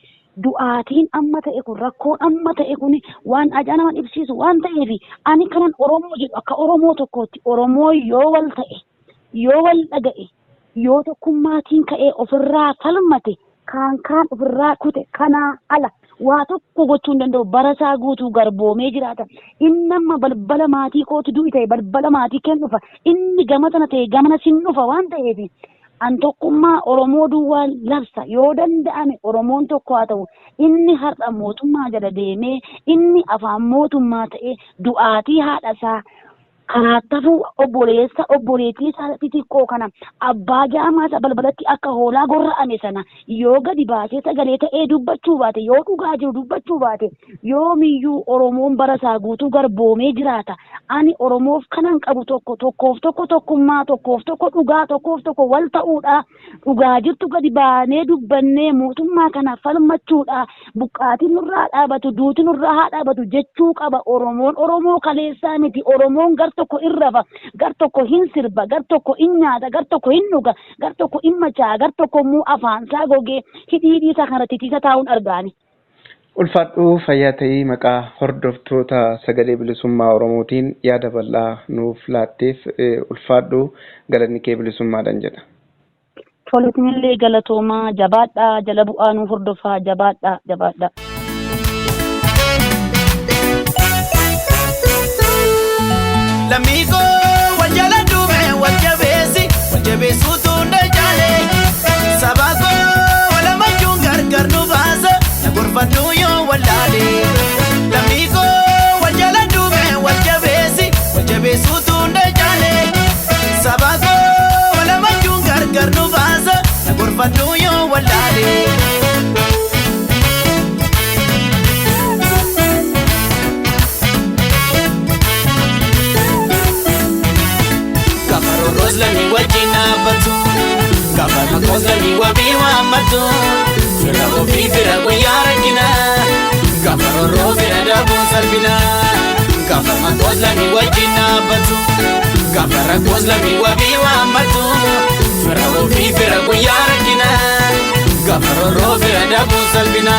du'aatiin amma ta'e kun rakkoon amma ta'e kun waan ajaa'iban ibsiisu waan ta'eef ani kanan Oromoo jedhu akka Oromoo tokkootti Oromoo yoo wal ta'e yoo wal dhaga'e yoo tokkummaatiin ka'ee ofirraa falmate kaan ofirraa kute kanaa ala waa tokko gochuu hin danda'u barasaa guutuu garboomee jiraata inni amma balbala maatii kootu du'i ta'e balbala maatii kennu dhufa inni gama sana ta'e gamana sin dhufa waan ta'eef an tokkummaa Oromoo duwwaa labsa yoo danda'ame Oromoon tokko haa ta'u inni har'a mootummaa jala deemee inni afaan mootummaa ta'e du'aatii haadhasaa karaatafuu obboleettii isaa xixiqqoo kana abbaa jaamaa isa balbalatti akka hoolaa gorra'ame sana yoo gadi baasee sagalee ta'ee dubbachuu baate yoo dhugaa jiru dubbachuu baate yoomiyyuu Oromoon barasaa guutuu garboomee jiraata. Ani Oromoof kanan qabu tokkoof tokkummaa tokkoof dhugaa tokkoof wal ta'uudha dhugaa jirtu gadi baanee dubbannee mootummaa kana falmachuudha buqqaatiin nurraa dhaabatu duuti nurraa haa dhaabatu jechuu qaba Oromoon Oromoo kaleessaa miti Oromoon gar tokko irrafa gar tokko hin sirba gar tokko hin nyaata gar tokko hin dhuga gar tokko hin machaa gar tokko immoo afaansaa gogee hidhiidhii isaa kana titiisa taa'uun argaani. Ulfaadhuu fayyaa ta'ii maqaa hordoftoota sagalee bilisummaa Oromootiin yaada bal'aa nuuf laatteef ulfaadhuu galanni kee bilisummaadhaan jedha. Tolatinillee galatoomaa jabaadhaa jala bu'aa nuuf hordofaa jabaadhaa. Lamigo wajjala dume wajjabeessu tunda jaale sabago wala majuun gargar nu baasa na gorfadhu yoo wallaale. Lamigo wajjala dume wajjabeessu tunda jaale sabago wala majuun gargar nu baasa na gorfadhu yoo wallaale. Kozlani wajina batu Kafana kozlani wabiwa matu Fira ofi fira guyara kina Kafaro ro fira dabu salbina Kafana kozlani wajina batu Kafara kozlani wabiwa matu Fira ofi fira guyara kina Kafaro ro fira dabu salbina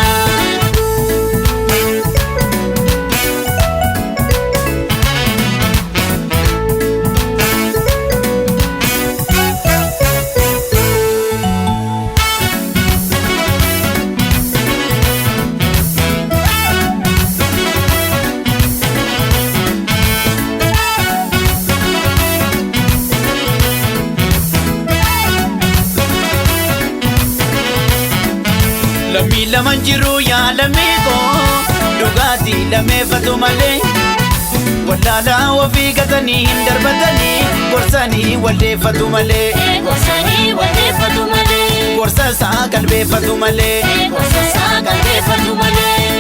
Lamanjiru ya lamigo Dugati lamefatu male Wallala wafi gatani darbatani Gorsani waldefatu male Gorsa sa galbefatu male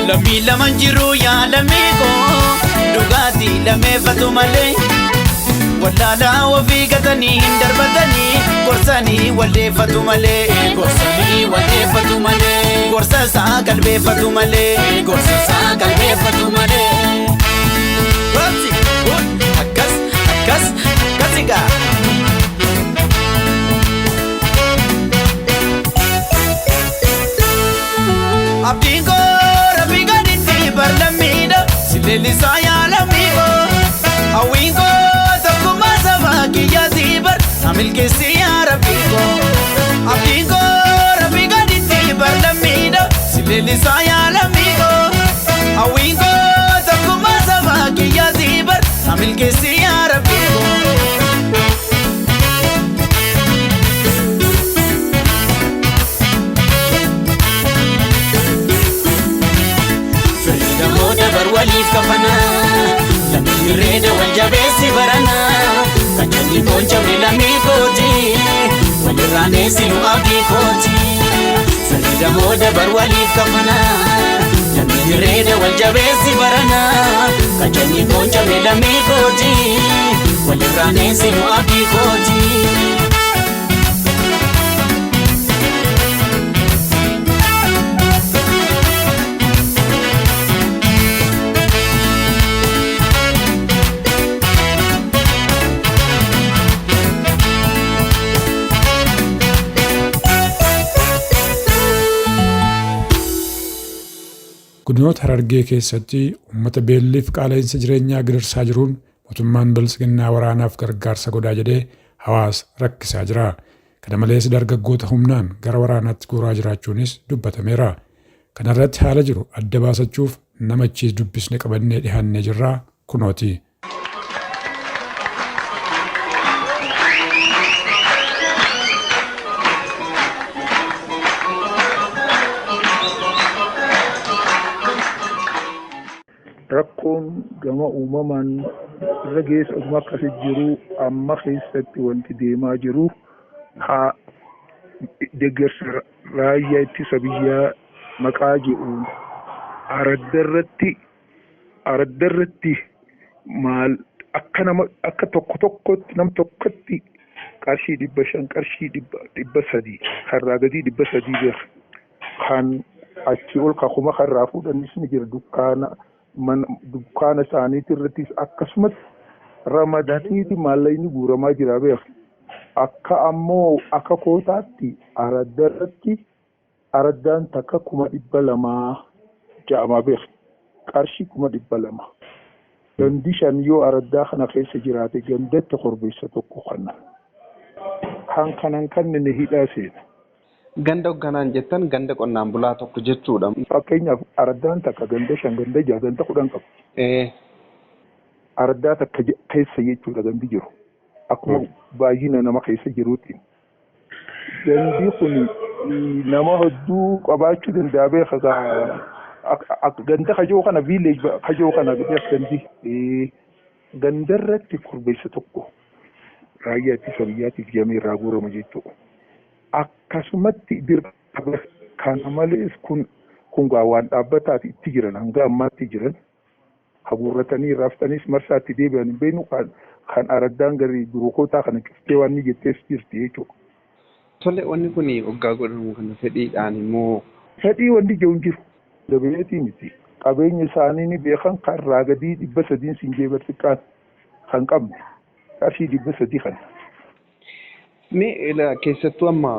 Lami lamanjiru ya lamigo Dugati lamefatu male Wallala wafi gatani darbatani Gorsani waldefatu male Gorsa sa galbefatu male Wapsi akkasiga Abdiin koo rabbii gaditti barlammiidha Silleellisaa yaalamiiko Hawwiin koo tokkummaa sabaa kiyyaatii bar Amilkeessi yaa rabbii koo Abdiin koo rabbii gaditti barlammiidha Silleellisaa yaalamiiko Hawwiin koo tokkummaa sabaa kiyyaatii bar Amilkeessi yaa rabbii koo waliif kafana lammi reeda wal jabeessi barana kachanni bonchamne lammi kooti walirraaneessi nu abdii kooti farida mooda bar waliif kafana lammi reeda wal jabeessi barana kachanni bonchamne lammi kooti walirraaneessi nu abdii kooti. Godinoota Harargee keessatti uummata beelliif qaala'insa jireenyaa gidirsaa jiruun mootummaan bilisiginnaa waraanaaf gargaarsa godhaa jedhee hawaasa rakkisaa jira. Kana malees dargaggoota humnaan gara waraanaatti guuraa jiraachuunis dubbatameera. Kana irratti haala jiru adda baasachuuf nama achiis dubbisne qabannee dhiyaannee jirra kunooti. Rakkoon gama uumamaan irra geessa osuma akkasi jiru amma keessatti wanti deemaa jiru haa deeggarsa raayyaa ittisa biyyaa maqaa jedhuun araddarratti maal akka tokkotti nam tokkotti qarshii 500 qarshii 300 karraa gadii 300 kan achi ol kakuma karraa fuudhanis ni jira dukkaana isaaniitii irrattis akkasumas ramadaniiti maallaqni guuramaa jira beeku. Akka ammoo akka kootaatti araddarratti araddaan takka 200 ja'amaa beek qarshii 200. Gandi 5 yoo araddaa kana keessa jiraate gandatti korbeessa tokko kanna. Kanan kanneen hidhaa seena. Ganda hoogganaan jettan ganda qonnaan bulaa tokko jechuudha. Fakkeenyaaf araddaan takka ganda 5 ganda 6 ganda 10 qabu. Araddaa takka keessa jechuudha gandi jiru. Akkuma baay'ina nama keessa jiruutti. Gandi kun nama hedduu qabaachuu danda'a beekaa ganda kajoo kana village kajoo kana gandi gandarratti korbeessa tokko raayyaa ittisa biyyaatiif jamee irraa guurama jechuudha. Akkasumatti dirqama kana malees kun waan dhaabbataati itti jiran hanga ammaatti jiran haguurratanii raaftaniis marsaatti deebi'an hin beeknu kan araddaan garii durokootaa kana cuftee waan ni jettees jirti jechuudha. Tole wanni kun waggaa godhamu kana fedhiidhaan immoo fedhii wanti jiru hin jiru. Dabeetii miti. Qabeenya isaanii ni beekan kan raagadii 300 sinjee barsiqaan kan qabne qarshii 300 kan. Mee keessattuu amma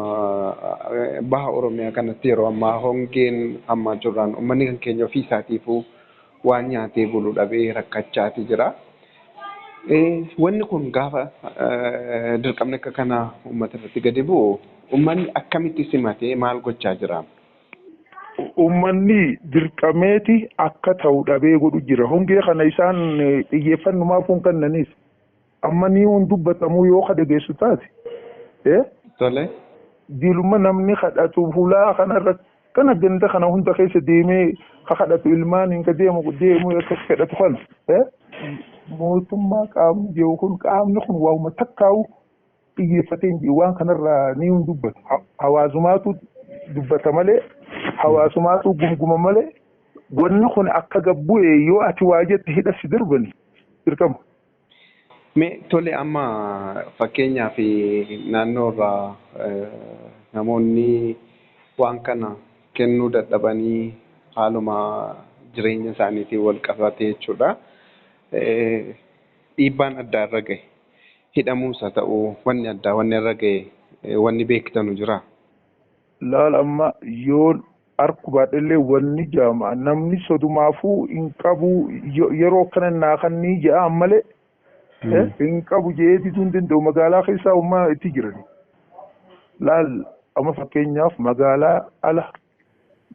baha Oromiyaa kanatti yeroo ammaa hongeen amma jiraan uummanni kan keenya ofii isaatiifuu waan nyaatee bulu dhabee rakkachaati jira. Wanni kun gaafa dirqamni akka kana uummata irratti gadi bu'u uummanni akkamitti simatee maal gochaa jira? Uummanni dirqameeti akka ta'u dhabee godhu jira. Hongee kana isaan xiyyeeffannumaaf kun kennanis amma ni dubbatamu yoo dhageessu taate. Tole. Diluma namni kadhatu hulaa kanarra kana ganda kana hunda keessa deemee kadhatu ilmaan hin deemu akka kadhatu kana. Mootummaa qaamni jiru kun qaamni kun waa'uma takkaa'u xiyyeeffatee waan kanarraa ni dubbata. Hawaasumaatu dubbata malee hawaasumaatu gumguma malee wanni kun akka gabbu'e yoo ati waa jette hidha si darbani dirqama. Mee tole amma fakkeenyaaf naannoo irraa namoonni waan kana kennuu dadhabanii haaluma jireenya isaaniitiin wal qabate jechuudha. Dhiibbaan adda irra gahe hidhamuus haa ta'u wanni addaa wanni irra gahe wanni beektanu jira. Laal amma yoo arkubaadhillee wanni jaama namni sodumaafuu hin qabu yeroo kana naa kan ni ja'a malee hin qabu jeeti tun danda'u magaalaa keessaa ummaa itti jiran. Laal amma fakkeenyaaf magaalaa ala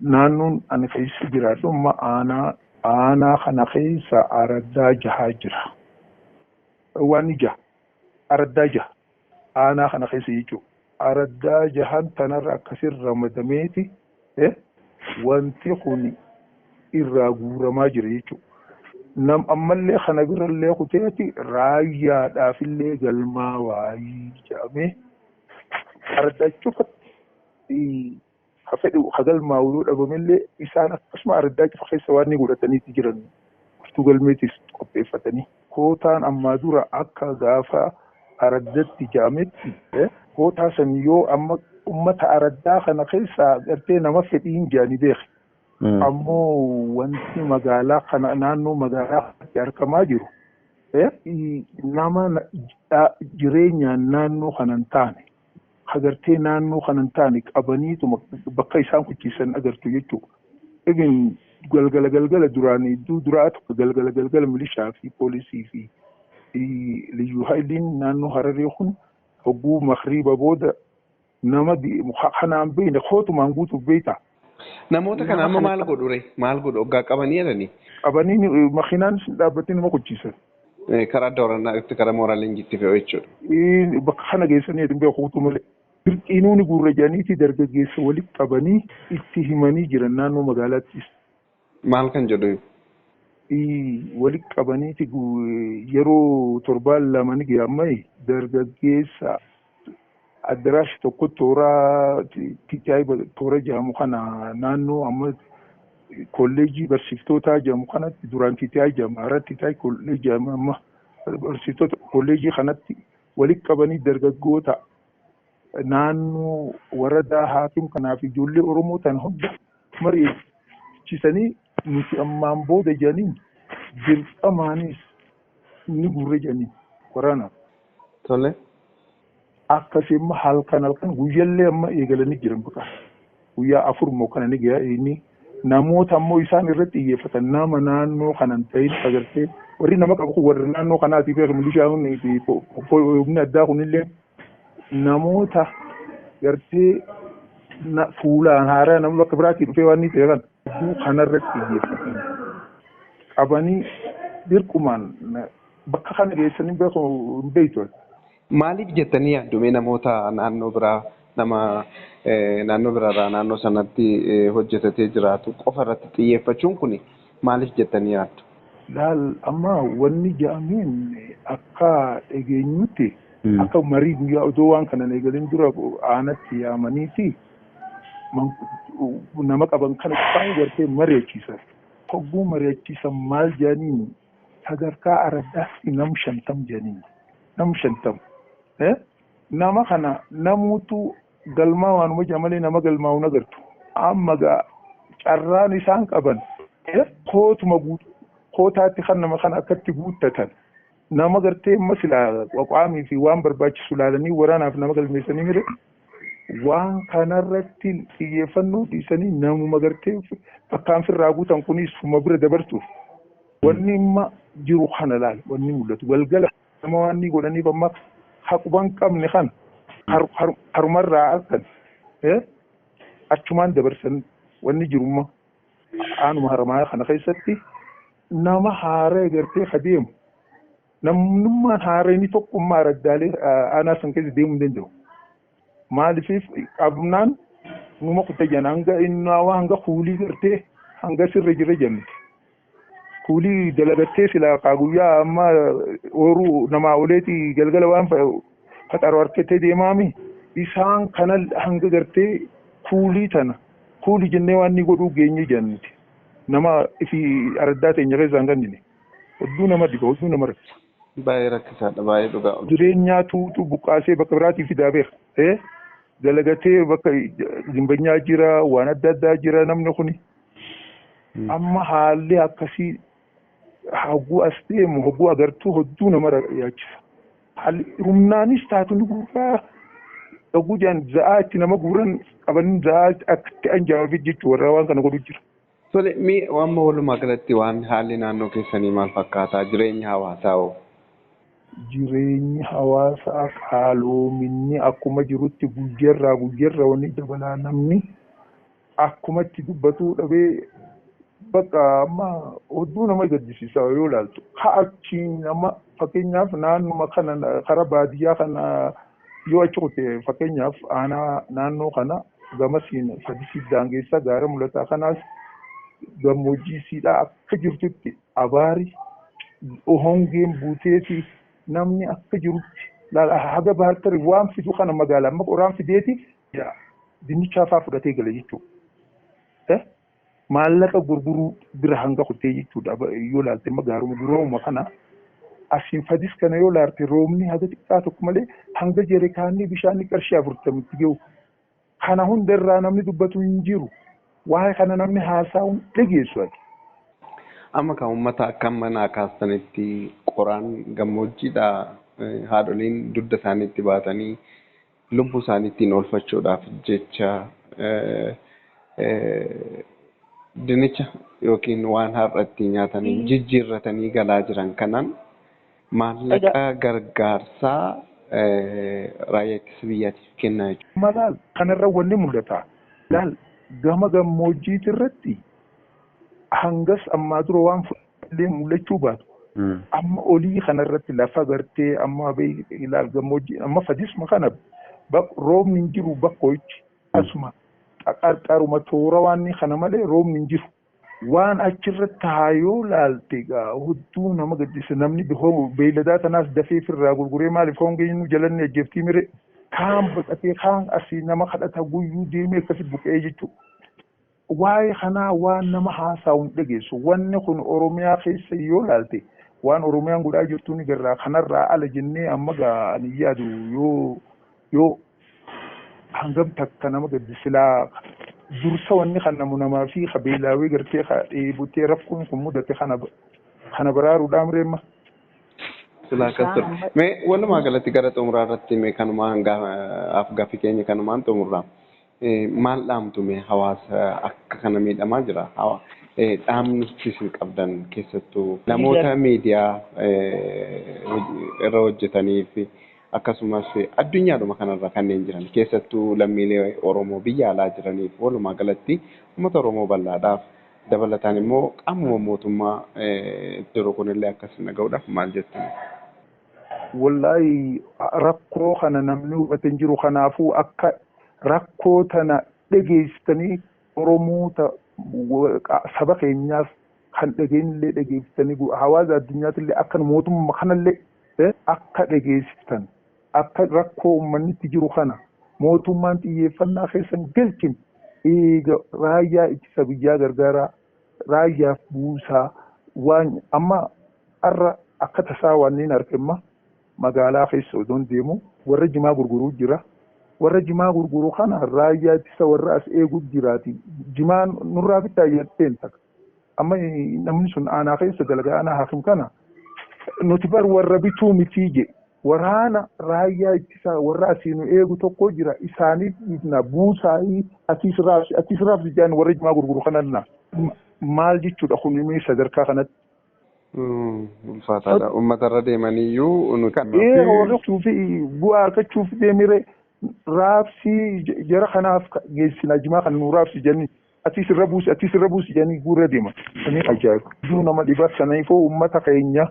naannoon ani keessa jiraatu amma aanaa kana keessa araddaa 6 jira. Waan ija araddaa 6 aanaa kana keessa jechuudha. Araddaa 6 tanarra akkasirra ramadameeti wanti kun irraa guuramaa jira jechuudha. Nam ammallee kana birallee kuteeti raayyaadhaafillee galmaa waayii jedhamee araddaa cufatti hafedhu hagalmaa yoo dhabamillee isaan akkasuma araddaa cufa keessa waan ni godhataniiti jiran furtuu galmeetis qopheeffatanii. Kootaan ammaa dura akka gaafa araddatti jedhametti kootaa san yoo amma ummata araddaa kana keessaa gartee nama fedhiin jaani beeke. Ammoo wanti magaalaa kana naannoo magaalaa argamaa jiru nama jireenyaan naannoo kanan taane agartee naannoo kanan taane qabaniituma bakka isaan kuchiisan agartu jechuudha. Egaan galgala duraanii duraa tokko galgala milishaa fi poolisii fi liyyuu hailiin naannoo Hararii kun hogguu makriiba booda nama kanaan beekne kootumaan guutuuf beekta. Namoota kana amma maal godhure maal godhu hoggaa qabanii jedhanii? Qabanii makiinaan dhaabbatanii nama kuchiisan. Karaa doorannaatti karaa mooraaleen jitti fe'u jechuudha. Bakka kana geessanii edin beekuutu malee. Dirqiinuuni gurra janiiti dargaggeessa walitti qabanii itti himanii jiran naannoo magaalaattis. Maal kan jedhu? Walitti qabaniiti yeroo 7 ga'amai dargaggeessa addarash tokko toora jedhamu kana naannoo amma kolleejii barsiiftootaa jedhamu kanatti duraan TTI jedhama irratti TTI kolleejii jedhama amma barsiiftoota kolleejii kanatti walitti qabanii dargaggoota naannoo waradaa haakim kanaaf ijoollee Oromoo tan hunda mari'achiisanii nuti ammaan booda jedhaniin dirqamaanis ni gurre jedhaniin waraanaaf. Tole. Akkasuma halkan guyyaallee amma eegalanii jiran bakka guyyaa 4 moo kana ni gahaa inni namoota ammoo isaan irratti xiyyeeffatan nama naannoo kanan ta'in agartee warri nama qabu warri naannoo kanaati fi milishaan fi humni addaa kunillee namoota gartee fuulaan haaraa nama bakka biraatii dhufee waan ni ta'e kan kanarratti xiyyeeffatan qabanii dirqumaan bakka kana geessanii beeku hin beektu. Maaliif jettanii yaaddume namoota naannoo biraa nama naannoo biraarraa naannoo sanatti hojjetatee jiraatu qofa irratti xiyyeeffachuun kun maaliif jettanii yaaddu? Laal amma wanni jedhameen akka dhageenyutti akka marii guyyaa odoo waan kana eegaleen dura aanatti yaamanii fi nama qaban kana baay'ee gartee mari'achiisan. Hogguu mari'achiisan maal jedhaniin sadarkaa araddaatti nam 50 jedhaniin nam 50. Nama kana namuutu galmaa waanuma jamalee nama galmaa'u nagartu. Amma gaa carraan isaan qaban kootuma kootaatti kan nama kana akkatti guuttatan nama gartee amma silaa qaqaamii fi waan barbaachisu laalanii waraanaaf nama galmeessanii mire waan kanarratti xiyyeeffannoo dhiisanii namuma gartee bakkaan firraa guutan kunis fuma bira dabartuuf wanni imma jiru kana laal wanni mul'atu galgala nama waan ni godhaniif amma haquban qabne kan harumarraa argan achumaan dabarsan wanni jirumma aanuma haramaa kana keessatti nama haaree gartee adeemu namnummaan haaree ni tokkummaa raddaalee aanaa san keessa deemuu hin danda'u. Maaliif qabnaan numa kutajan hanga innaa hanga kuulii gartee hanga sirra jira jenniti. Kuulii dalagattee silaa qaaguyyaa amma ooruu namaa oleeti galgala waan faxaroo harkattee deemaami isaan kana hanga gartee kuulii tana kuulii jennee waan ni godhuu geenye jenniti. Nama ifi araddaa teenya keessa hin gannine hedduu nama dhiba hedduu nama rakkisa. Baay'ee rakkisaadha baay'ee dhugaa. Jireenyaa tuutu buqqaasee bakka biraatii fidaa beeka. Dalagatee bakka zimbanyaa jira waan adda addaa jira namni kuni. Amma haalli akkasii hogguu as deemu hogguu agartuu hedduu nama yaachisa. Haalli humnaanis taatu ni guuraa hogguu jaan za'aa itti nama guuran qabanii za'aa akka anjaawafi jechuun warra waan kana godhu jira. Tole amma walumaa galatti waan haalli naannoo keessanii maal fakkaataa jireenya hawaasaa hoo? Jireenyi hawaasaa qaaloominni akkuma jirutti guyyaarraa wanni dabalaa namni akkuma itti dubbatuu dhabee bakka amma hedduu nama gaddisiisa yoo ilaaltu achi nama fakkeenyaaf naannuma kana karaa baadiyyaa kana yoo achi kute fakkeenyaaf aanaa naannoo kana gamasiin sadii daangeessa gaara mul'ataa kanaas gammoojjii siidhaa akka jirtutti abaari hongeen buuteeti namni akka jirutti haga baartari waan fidu kana magaalaa amma qoraan fideeti dinnichaafaa fudhatee gala jechuudha. Maallaqa gurguruu bira hanga kutee jechuudha yoo laalte magaaruma durooma kana asiin fadis kana yoo laalte roobni haga xiqqaa tokko malee hanga jeerikaanni bishaanni qarshii 40 gahu kana hundarraa namni dubbatu hin jiru. Waa'ee kana namni haasa'uun dhageessu ati. Amma kan uummata akka manaa kaastanitti qoraan gammoojjiidha haadholiin dugda isaaniitti baatanii lubbuu isaaniittiin oolfachuudhaaf jecha dinnicha yookiin waan har'atti nyaatanii jijjiirratanii galaa jiran kanaan maallaqa gargaarsaa raayyaa ittisa biyyaatiif kennaa jechuudha. Malaal kanarra wanni mul'ata. Laal gama gammoojjiitti irratti hangas ammaa dura waan fudhatee mul'achuu baatu. Amma olii kanarratti lafa gartee amma ilaal gammoojjii amma fadisma kana roobni hin jiru bakkoichi asuma qarqaruma toora waan kana malee roobni hin jiru. Waan achirratti haayoo laalte gaa hedduu nama gaddisa namni beeyladaa tanaas dafee firraa gurguree maaliif hongeen nu jalanne ajjeeftii mire kaan baqatee kaan asii nama kadhata guyyuu deemee akkasitti buqee jechuudha. Waa'ee kanaa waan nama haasa'uun dhageessu wanni kun Oromiyaa keessa yoo laalte waan Oromiyaan godhaa jirtu ni garraa kanarraa ala jennee amma gaa ni yaadu yoo hangam takka nama gaddisilaa dursa wanni kan namaa fi qabeelaawee gartee dheebutee rakkoon kun mudate kana baraaruudhaan reemma. Silaa akkas ture. Mee walumaa galatti gara xumuraa irratti mee kanumaa gaaffii keenya kanumaan xumurraa. maal dhaamtume hawaasa akka kana miidhamaa jira. Dhaamni isin qabdan keessattuu namoota miidiyaa irra hojjetanii fi akkasumas addunyaadhuma kanarra kanneen jiran keessattuu lammiilee Oromoo biyya alaa jiraniif walumaa galatti uummata Oromoo bal'aadhaaf dabalataan immoo qaamuma mootummaa yeroo kunillee akkas naga'uudhaaf maal jettu? Wallahi rakkoo kana namni hubatee jiru kanaafuu akka rakkoo tana dhageessitanii Oromoota saba keenyaaf kan dhageenyillee dhageessitanii hawaasa addunyaattillee akka mootummaa kanallee akka dhageessitan akka rakkoo uummanni itti jiru kana mootummaan xiyyeeffannaa keessan galchin eega raayyaa ittisa biyyaa gargaaraa raayyaaf buusaa waan amma har'a akka tasaa wanneen argamma magaalaa keessa odoon deemu warra jimaa gurguruu jira. Warra jimaa gurguruu kana raayyaa ittisa warra as eeguu jiraati. Jimaan nurraa bitaa jetteen takka. Amma namni sun aanaa keessa dalagaa aanaa hakim kana nuti bar warra bituu mitii je waraana raayyaa ittisa warra asiinu eegu tokko jira isaaniif na buusaa'ii atiis raabsi jedhan warra jimaa gurguruu kananna maal jechuudha kun immoo sadarkaa kanatti. Ulfaataadha. Uummatarra deemaniyyuu nuti. Warri fi bu'aa argachuuf deemire raabsi jara kanaaf geessina jimaa kan nu raabsi jenni atiis irra buusi jenni guurra deema. Inni ajaa'iba. Duu nama dhibaa sanaafuu uummata keenya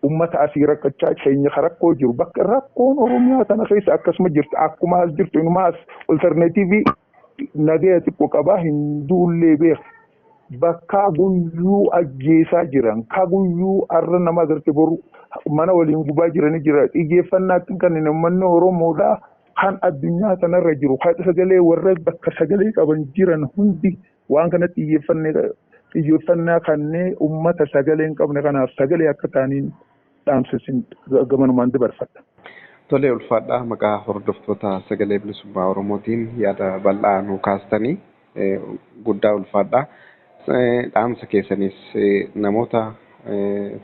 ummata asii rakkachaa keenya rakkoo jiru bakka rakkoon Oromiyaa tana keessa akkasuma jirtu akkuma as jirtu inumaas alternatiivii nagaya xiqqoo qabaa hin duullee beeku. Bakka guyyuu ajjeesaa jiran ka guyyuu arra nama agarte boru mana waliin gubaa jiranii jira xiyyeeffannaatti kan uummanni Oromoodhaa kan addunyaa tanarra jiru haadha sagalee warra bakka sagalee qaban jiran hundi waan kanatti xiyyeeffannaa kanneen uummata sagalee hin qabne kanaaf sagalee akka ta'aniin dhaamsisin gamanumaan dabarfadha. Tolee ulfaadhaa maqaa hordoftoota sagalee bilisummaa Oromootiin yaada bal'aa nu kaastanii guddaa ulfaadhaa. Dhaamsa keessanis namoota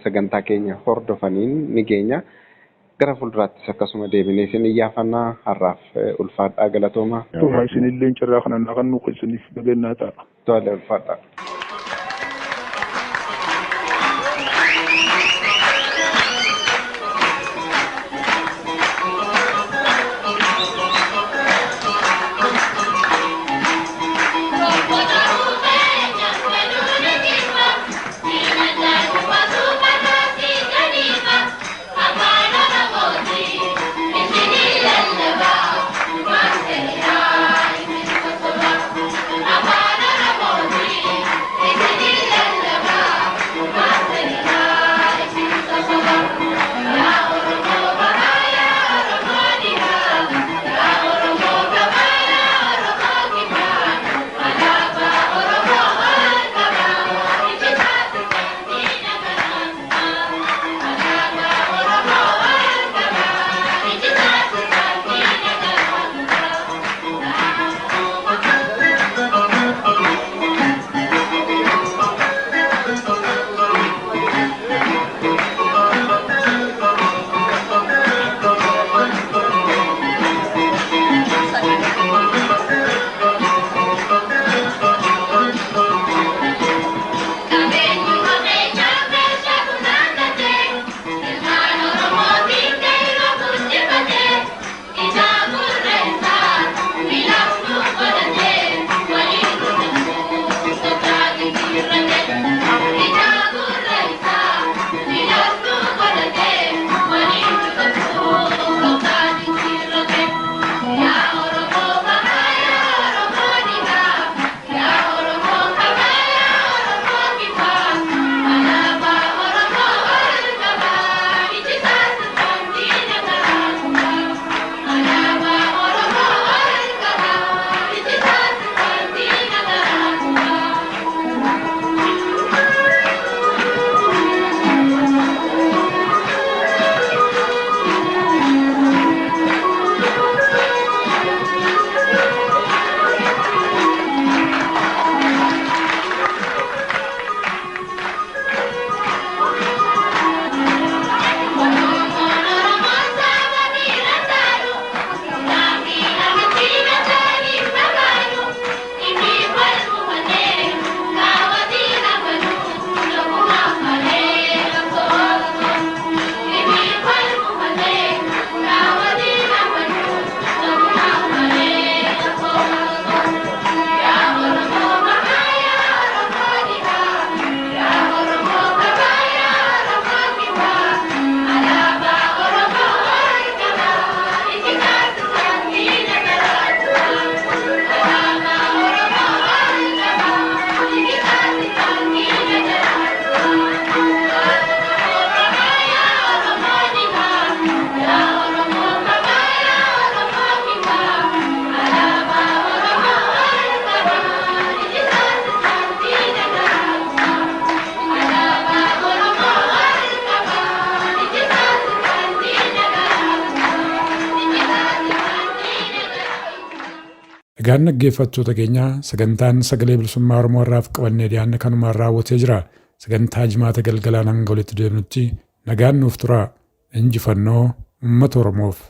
sagantaa keenya hordofaniin ni geenya. Gara fuulduraattis akkasuma deebinee isin iyyaafannaa har'aaf ulfaadhaa galatooma. Tuma isinillee carraa kana kan nu keessaniif dhagannaa ta'a. Tolee ulfaadhaa. Egaan dhaggeeffattoota keenya sagantaan sagalee bilisummaa Oromoo irraaf qabannee dhiyaanne kanumaan raawwatee jira. Sagantaa jimaata galgalaan hanga walitti deemnutti nagaan nuuf tura. Injifannoo uummata Oromoof.